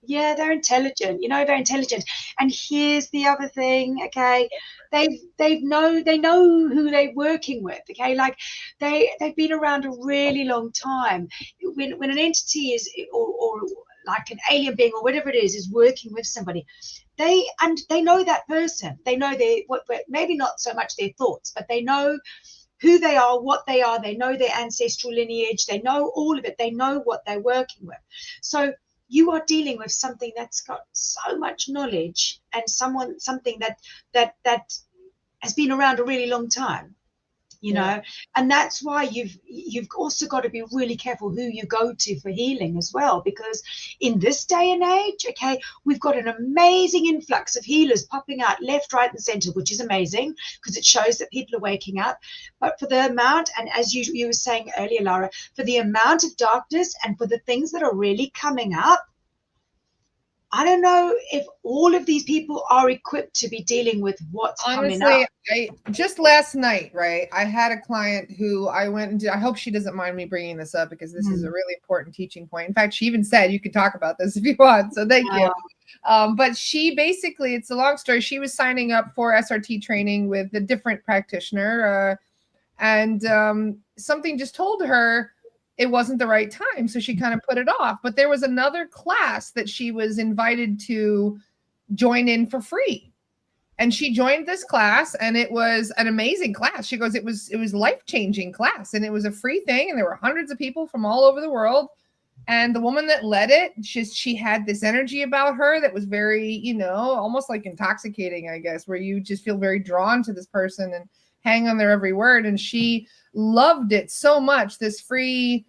Yeah, they're intelligent, you know, they're intelligent. And here's the other thing, okay, they know who they're working with, okay, like they've been around a really long time. When an entity is or like an alien being or whatever it is working with somebody, they know that person. They know maybe not so much their thoughts, but they know who they are, what they are. They know their ancestral lineage. They know all of it. They know what they're working with. So you are dealing with something that's got so much knowledge and something that has been around a really long time. you know. And that's why you've also got to be really careful who you go to for healing as well, because in this day and age, okay, we've got an amazing influx of healers popping out left, right, and center, which is amazing because it shows that people are waking up. But for the amount, and as you were saying earlier, Laura, for the amount of darkness and for the things that are really coming up, I don't know if all of these people are equipped to be dealing with what's coming up. Honestly, just last night, right, I had a client who I went and did, I hope she doesn't mind me bringing this up because this is a really important teaching point. In fact, she even said you could talk about this if you want. So thank you. But she basically, it's a long story. She was signing up for SRT training with a different practitioner. And something just told her it wasn't the right time. So she kind of put it off. But there was another class that she was invited to join in for free. And she joined this class, and it was an amazing class. She goes, it was life-changing class, and it was a free thing. And there were hundreds of people from all over the world. And the woman that led it, she had this energy about her that was very, you know, almost like intoxicating, I guess, where you just feel very drawn to this person and hang on their every word. And she loved it so much, this free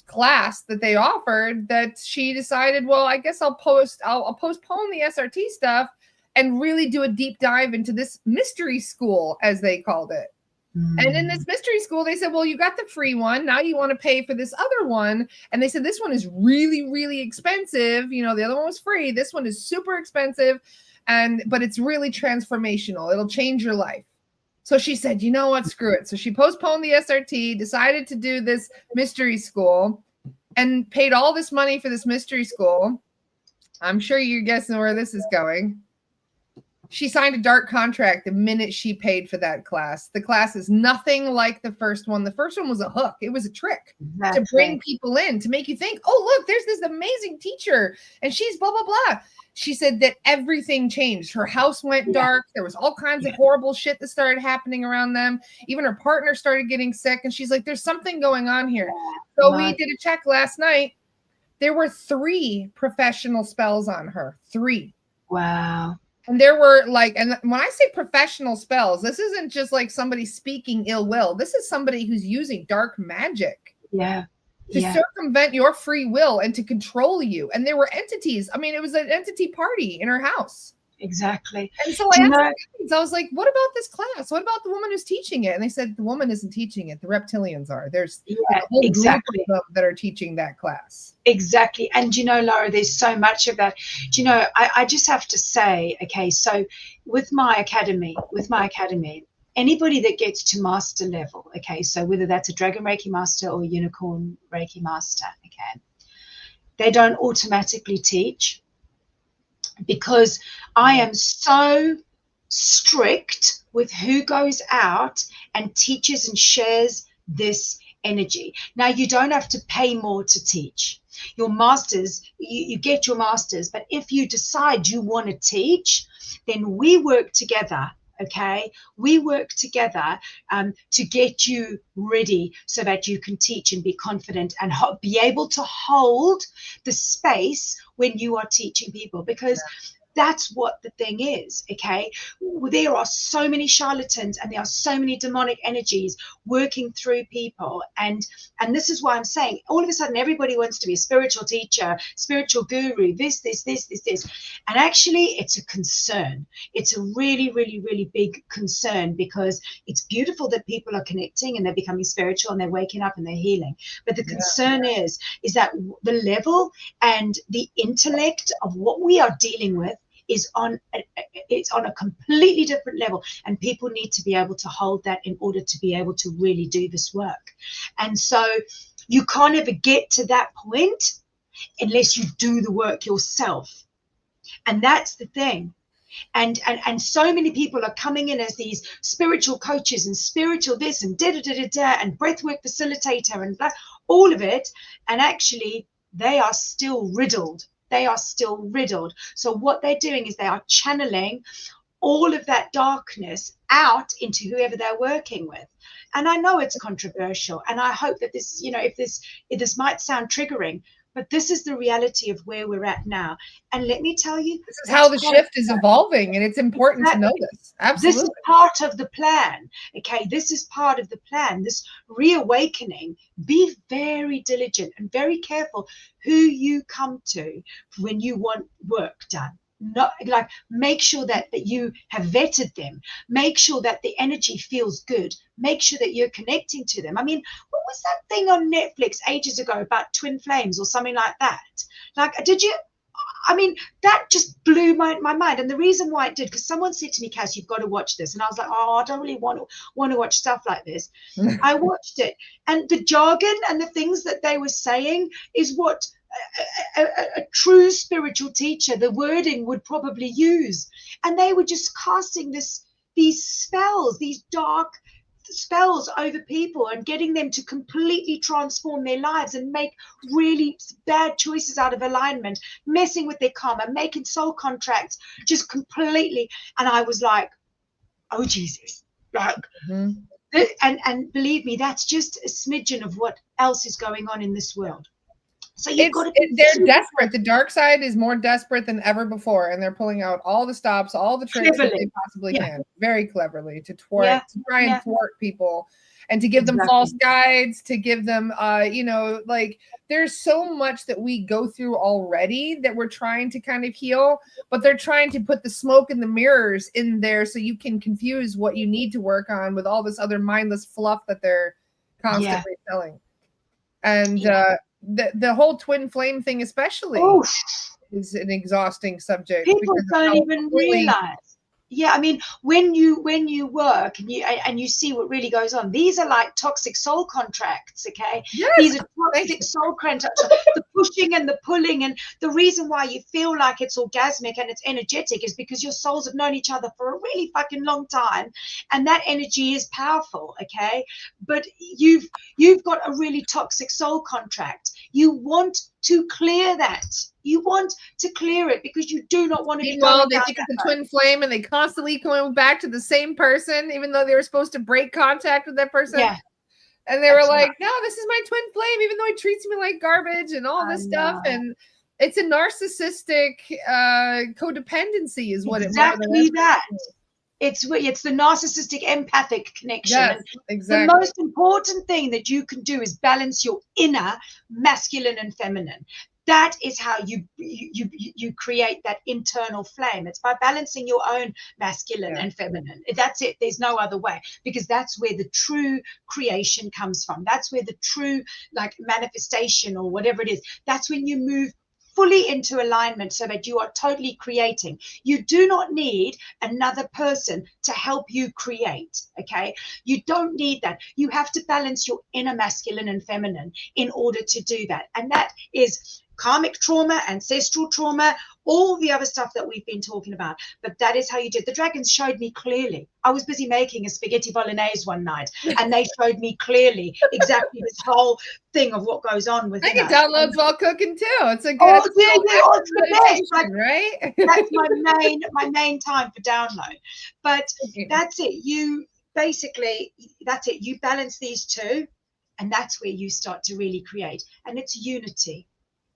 class that they offered, that she decided, well, I guess I'll postpone the SRT stuff and really do a deep dive into this mystery school, as they called it. And in this mystery school, they said, well, you got the free one. Now you want to pay for this other one. And they said, this one is really, really expensive. You know, the other one was free. This one is super expensive. But it's really transformational. It'll change your life. So she said, you know what, screw it. So she postponed the SRT, decided to do this mystery school, and paid all this money for this mystery school. I'm sure you're guessing where this is going. She signed a dark contract the minute she paid for that class. The class is nothing like the first one. The first one was a hook. It was a trick to bring people in, to make you think, oh, look, there's this amazing teacher and she's blah, blah, blah. She said that everything changed. Her house went dark. There was all kinds of horrible shit that started happening around them. Even her partner started getting sick. And she's like, there's something going on here. So we did a check last night. There were 3 professional spells on her. 3. Wow. And there were and when I say professional spells, this isn't just like somebody speaking ill will. This is somebody who's using dark magic. To circumvent your free will and to control you. And there were entities. I mean, it was an entity party in her house. Exactly. And so I was like, what about this class? What about the woman who's teaching it? And they said, the woman isn't teaching it. The reptilians are. There's a whole group of them that are teaching that class. Exactly. And, you know, Laura, there's so much of that. Do you know, I just have to say, okay, so with my academy, anybody that gets to master level, okay, so whether that's a Dragon Reiki master or Unicorn Reiki master, okay, they don't automatically teach, because I am so strict with who goes out and teaches and shares this energy. Now, you don't have to pay more to teach. Your masters, you get your masters, but if you decide you want to teach, then we work together. Okay, we work together to get you ready so that you can teach and be confident and be able to hold the space when you are teaching people, because that's what the thing is. Okay, there are so many charlatans and there are so many demonic energies working through people, and this is why I'm saying all of a sudden everybody wants to be a spiritual teacher, spiritual guru, this, and actually it's a concern. It's a really, really, really big concern, because it's beautiful that people are connecting and they're becoming spiritual and they're waking up and they're healing, but the concern is that the level and the intellect of what we are dealing with is on a completely different level, and people need to be able to hold that in order to be able to really do this work. And so you can't ever get to that point unless you do the work yourself, and that's the thing. And so many people are coming in as these spiritual coaches and spiritual this and and breathwork facilitator and blah, all of it, and actually they are still riddled. So what they're doing is they are channeling all of that darkness out into whoever they're working with. And I know it's controversial, and I hope that this, you know, if this might sound triggering, But this is the reality of where we're at now. And let me tell you, this is how the shift is evolving, and it's important to know this. Absolutely. This is part of the plan. Okay, this is part of the plan. This reawakening. Be very diligent and very careful who you come to when you want work done. Not like, make sure that you have vetted them. Make sure that the energy feels good. Make sure that you're connecting to them. I mean, what was that thing on Netflix ages ago about twin flames or something like that? Like, did you? I mean, that just blew my mind. And the reason why it did, because someone said to me, Cass, you've got to watch this. And I was like, oh, I don't really want to watch stuff like this. I watched it. And the jargon and the things that they were saying is what a true spiritual teacher, the wording would probably use. And they were just casting these spells, these dark spells over people and getting them to completely transform their lives and make really bad choices out of alignment, messing with their karma, making soul contracts just completely. And I was like, oh Jesus, like, and believe me, that's just a smidgen of what else is going on in this world. So you've got to they're desperate. The dark side is more desperate than ever before, and they're pulling out all the stops, all the tricks that they possibly can, very cleverly, to try and thwart people, and to give them false guides, to give them like, there's so much that we go through already that we're trying to kind of heal, but they're trying to put the smoke and the mirrors in there so you can confuse what you need to work on with all this other mindless fluff that they're constantly selling. And the whole twin flame thing especially is an exhausting subject. People don't even realize. Yeah, I mean, when you work and you see what really goes on, these are like toxic soul contracts, okay? Yes, these are toxic soul contracts, the pushing and the pulling. And the reason why you feel like it's orgasmic and it's energetic is because your souls have known each other for a really fucking long time, and that energy is powerful, okay? But you've got a really toxic soul contract. You want to clear that. You want to clear it because you do not want to be going they think it's a twin flame, and they constantly going back to the same person, even though they were supposed to break contact with that person. Yeah. And they were like, no, this is my twin flame, even though he treats me like garbage and all this stuff. And it's a narcissistic codependency is what exactly that. It's the narcissistic empathic connection. Yes, exactly. The most important thing that you can do is balance your inner masculine and feminine. That is how you create that internal flame. It's by balancing your own masculine and feminine. That's it. There's no other way, because that's where the true creation comes from. That's where the true manifestation or whatever it is. That's when you move fully into alignment so that you are totally creating. You do not need another person to help you create, okay? You don't need that. You have to balance your inner masculine and feminine in order to do that. And that is karmic trauma, ancestral trauma, all the other stuff that we've been talking about. But that is how you do it. The dragons showed me clearly. I was busy making a spaghetti bolognese one night, and they showed me clearly exactly this whole thing of what goes on with it. I can download while cooking too. It's a good it's the best. Right? That's my main time for download. But that's it. You basically, that's it. You balance these two, and that's where you start to really create. And it's unity.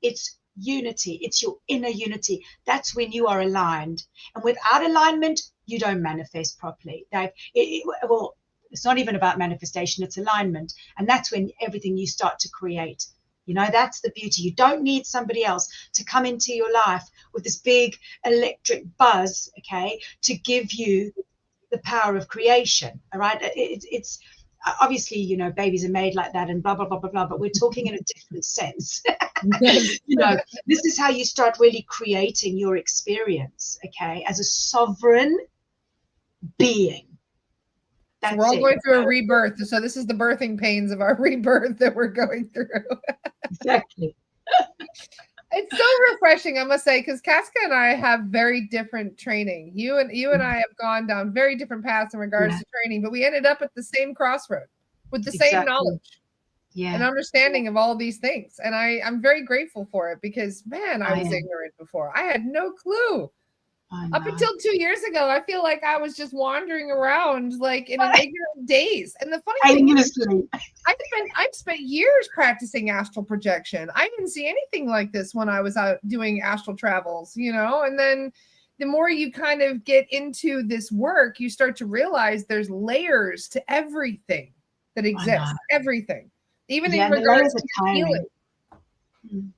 It's unity. It's your inner unity. That's when you are aligned. And without alignment, you don't manifest properly. It's not even about manifestation. It's alignment. And that's when everything you start to create. That's the beauty. You don't need somebody else to come into your life with this big electric buzz, okay, to give you the power of creation. All right. It's obviously, babies are made like that and blah, blah, blah, blah, blah, but we're talking in a different sense. This is how you start really creating your experience, okay, as a sovereign being. So we're all going through a rebirth. So this is the birthing pains of our rebirth that we're going through. Exactly. It's so refreshing, I must say, because Casca and I have very different training. You and I have gone down very different paths in regards to training, but we ended up at the same crossroad with the same knowledge and understanding of all these things. And I'm very grateful for it because, man, I was ignorant before. I had no clue. I Up know. until 2 years ago, I feel like I was just wandering around like in an ignorant daze. And the funny thing is, I've spent years practicing astral projection. I didn't see anything like this when I was out doing astral travels, you know. And then the more you kind of get into this work, you start to realize there's layers to everything that exists. Everything, even in And the regards layers are to healing. tiring.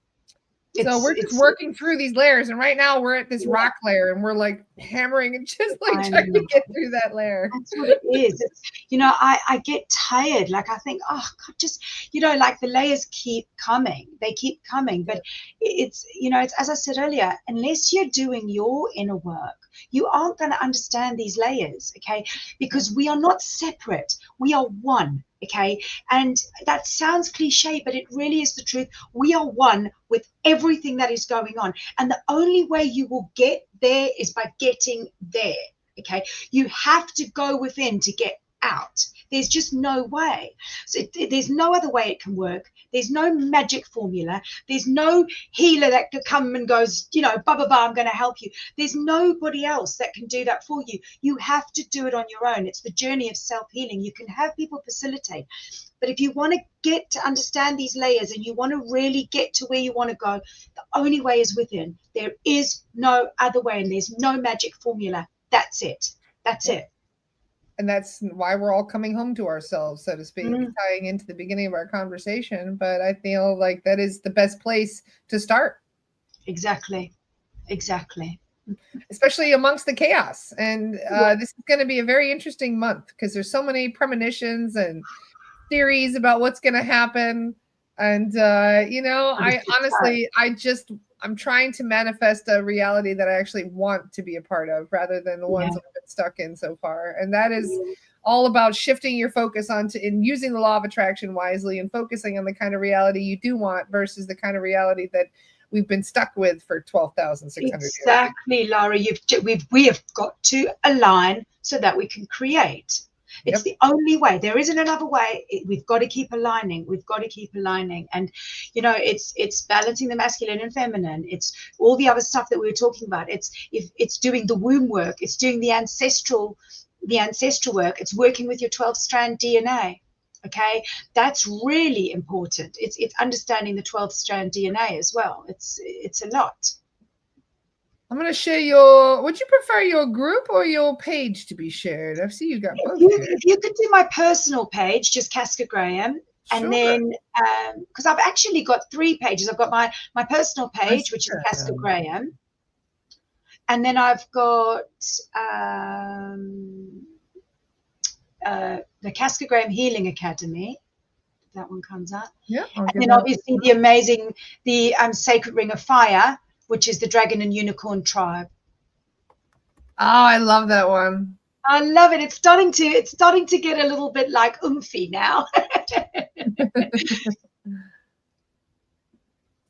So we're just working through these layers, and right now we're at this rock layer, and we're like hammering and just like trying to get through that layer. That's what it is. It's, you know, I get tired. Like I think, oh God, just, you know, like the layers keep coming. They keep coming. But it's, you know, it's, as I said earlier, unless you're doing your inner work, you aren't going to understand these layers, okay? Because we are not separate. We are one. Okay, and that sounds cliche, but it really is the truth. We are one with everything that is going on, and the only way you will get there is by getting there. Okay, you have to go within to get out. There's just no way. So there's no other way it can work. There's no magic formula. There's no healer that could come and goes, you know, blah, blah, blah, I'm going to help you. There's nobody else that can do that for you. You have to do it on your own. It's the journey of self-healing. You can have people facilitate. But if you want to get to understand these layers and you want to really get to where you want to go, the only way is within. There is no other way, and there's no magic formula. That's it. That's it. And that's why we're all coming home to ourselves, so to speak, tying into the beginning of our conversation. But I feel like that is the best place to start. Exactly. Especially amongst the chaos. And this is going to be a very interesting month because there's so many premonitions and theories about what's going to happen. And, you know, I'm trying to manifest a reality that I actually want to be a part of rather than the ones that I've been stuck in so far. And that is all about shifting your focus onto and using the law of attraction wisely and focusing on the kind of reality you do want versus the kind of reality that we've been stuck with for 12,600 years. Exactly, Lara. We have got to align so that we can create. It's the only way. There isn't another way. We've got to keep aligning. And, you know, it's balancing the masculine and feminine. It's all the other stuff that we were talking about. It's doing the womb work. It's doing the ancestral work. It's working with your 12-strand DNA. Okay, that's really important. It's understanding the 12-strand DNA as well. It's a lot. I'm going to share would you prefer your group or your page to be shared? I see you got both. If you could do my personal page, just Casca Graham, and then, because I've actually got 3 pages. I've got my personal page, which is Casca Graham. And then I've got the Casca Graham Healing Academy. That one comes up. Yeah. And then obviously the Sacred Ring of Fire, which is the Dragon and Unicorn Tribe. Oh, I love that one. I love it. It's starting to get a little bit like oomphy now.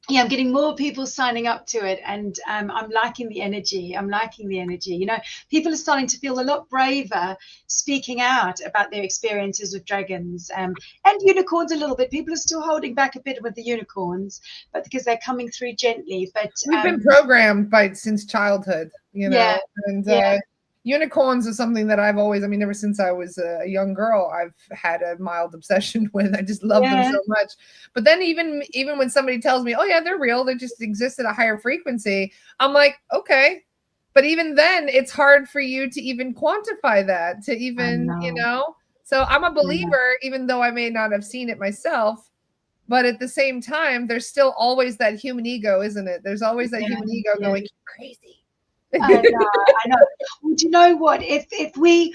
Yeah, I'm getting more people signing up to it, and I'm liking the energy. You know, people are starting to feel a lot braver speaking out about their experiences with dragons and unicorns a little bit. People are still holding back a bit with the unicorns, but because they're coming through gently. But we've been programmed since childhood, you know, unicorns is something that I've always, ever since I was a young girl, I've had a mild obsession with. I just love them so much. But then even when somebody tells me, oh yeah, they're real, they just exist at a higher frequency, I'm like, okay. But even then it's hard for you to even quantify that, to even, you know, so I'm a believer, even though I may not have seen it myself. But at the same time, there's still always that human ego, isn't it? There's always that human ego going, crazy. I know. Well, do you know what? If we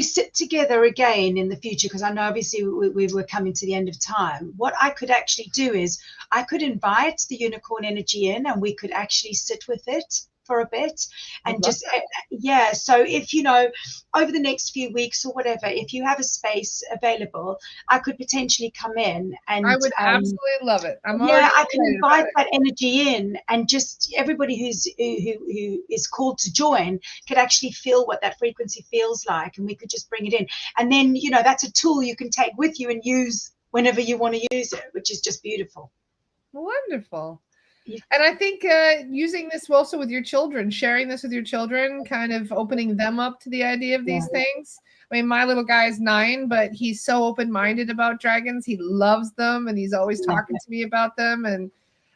sit together again in the future, because I know obviously we were coming to the end of time, what I could actually do is I could invite the unicorn energy in, and we could actually sit with it for a bit and just so if, you know, over the next few weeks or whatever, if you have a space available, I could potentially come in, and I would absolutely love it. I can invite that energy in, and just everybody who is called to join could actually feel what that frequency feels like, and we could just bring it in. And then, you know, that's a tool you can take with you and use whenever you want to use it, which is just beautiful. Wonderful. And I think using this also with your children, sharing this with your children, kind of opening them up to the idea of these things. I mean, my little guy is 9, but he's so open-minded about dragons. He loves them, and he's always talking to me about them. And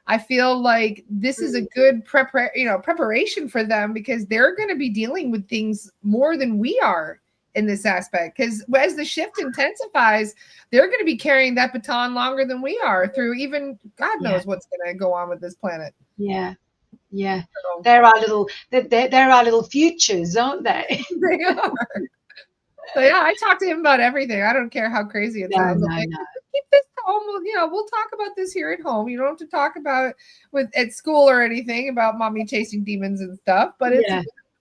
I feel like this is a good preparation for them, because they're going to be dealing with things more than we are in this aspect. Because as the shift intensifies, they're going to be carrying that baton longer than we are through even God knows what's going to go on with this planet. Yeah. So, they're our little futures, aren't they? They are. So yeah, I talk to him about everything. I don't care how crazy it sounds. I'm like, keep this home. We'll talk about this here at home. You don't have to talk about at school or anything about mommy chasing demons and stuff. But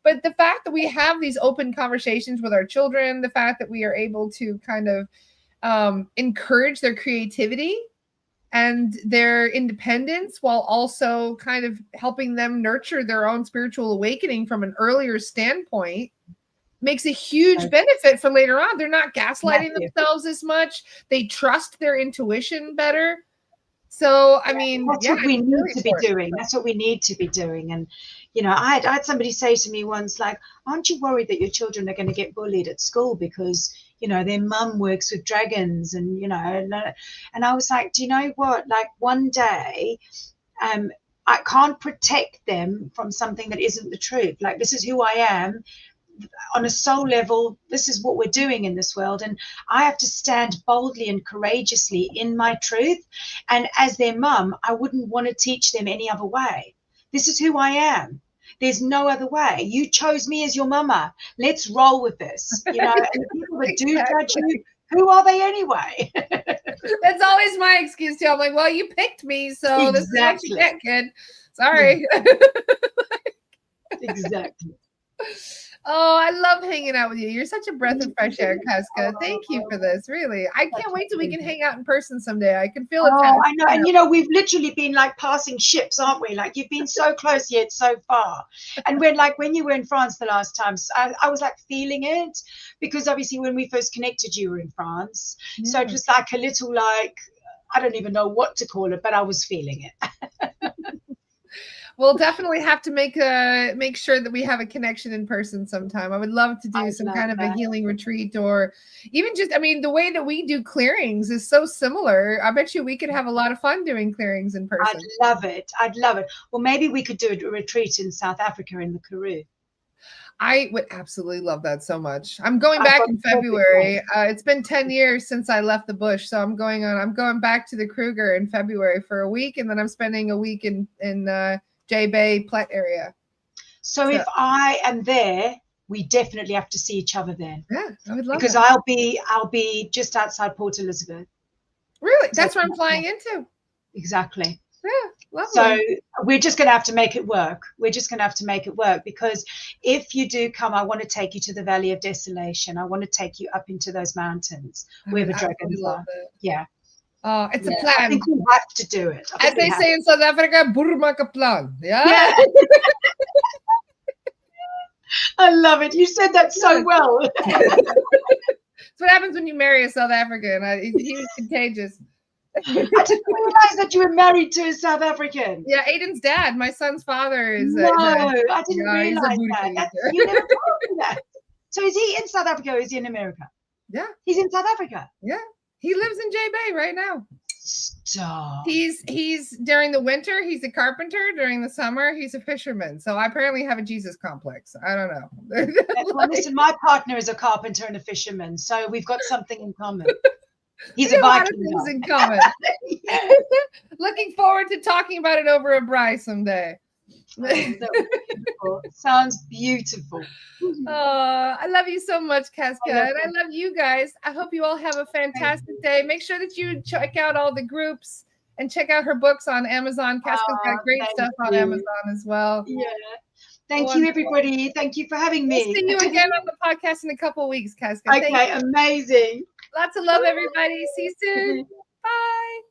but the fact that we have these open conversations with our children, the fact that we are able to kind of encourage their creativity and their independence, while also kind of helping them nurture their own spiritual awakening from an earlier standpoint, makes a huge benefit for later on. They're not gaslighting themselves as much. They trust their intuition better. So, I mean, that's what we need to be doing. That's what we need to be doing. And, I had somebody say to me once, like, aren't you worried that your children are going to get bullied at school because, their mum works with dragons and, and I was like, do you know what? Like, one day, I can't protect them from something that isn't the truth. Like, this is who I am. On a soul level, this is what we're doing in this world, and I have to stand boldly and courageously in my truth. And as their mum, I wouldn't want to teach them any other way. This is who I am. There's no other way. You chose me as your mama. Let's roll with this. And the people that do judge you, who are they anyway? That's always my excuse too. I'm like, well, you picked me, so this is what you get, kid. Sorry. Exactly. Oh, I love hanging out with you. You're such a breath of fresh air, Casca. Thank you for this. Really, I can't wait till we can hang out in person someday. I can feel it. Oh, I know. And we've literally been like passing ships, aren't we? Like, you've been so close yet so far. And when you were in France the last time, I was like feeling it, because obviously when we first connected, you were in France. Yeah. So it was like a little, like, I don't even know what to call it, but I was feeling it. We'll definitely have to make sure that we have a connection in person sometime. I would love to do some kind of a healing retreat, or even just, the way that we do clearings is so similar. I bet you we could have a lot of fun doing clearings in person. I'd love it. Well, maybe we could do a retreat in South Africa, in the Karoo. I would absolutely love that so much. I'm going back in February. It's been 10 years since I left the bush. So I'm going back to the Kruger in February for a week. And then I'm spending a week in J Bay Plet area. So if I am there, we definitely have to see each other then. Yeah, I would love because that. I'll be just outside Port Elizabeth. Really? That's where I'm flying into. Exactly. Yeah, lovely. So we're just going to have to make it work. Because if you do come, I want to take you to the Valley of Desolation. I want to take you up into those mountains where the dragons are. Yeah. Oh, it's a plan. I think we have to do it. As they say in South Africa, burmaka plan. Yeah. I love it. You said that so well. That's what happens when you marry a South African. He was contagious. I didn't realize that you were married to a South African. Yeah, Aiden's dad, my son's father, is. No, I didn't realize that. You never told me that. So is he in South Africa or is he in America? Yeah. He's in South Africa. Yeah. He lives in J Bay right now. Stop. He's during the winter, he's a carpenter. During the summer, he's a fisherman. So I apparently have a Jesus complex. I don't know. Well, listen, my partner is a carpenter and a fisherman, so we've got something in common. He's a Viking. Things in common. Looking forward to talking about it over a braai someday. Beautiful. Sounds beautiful. I love you so much, Casca, and I love you guys. I hope you all have a fantastic day. Make sure that you check out all the groups and check out her books on Amazon. Casca's got great stuff on Amazon as well. Yeah. Thank you, everybody. Thank you for having me. We'll see you again on the podcast in a couple of weeks, Casca. Okay, amazing. Lots of love, everybody. See you soon. Bye.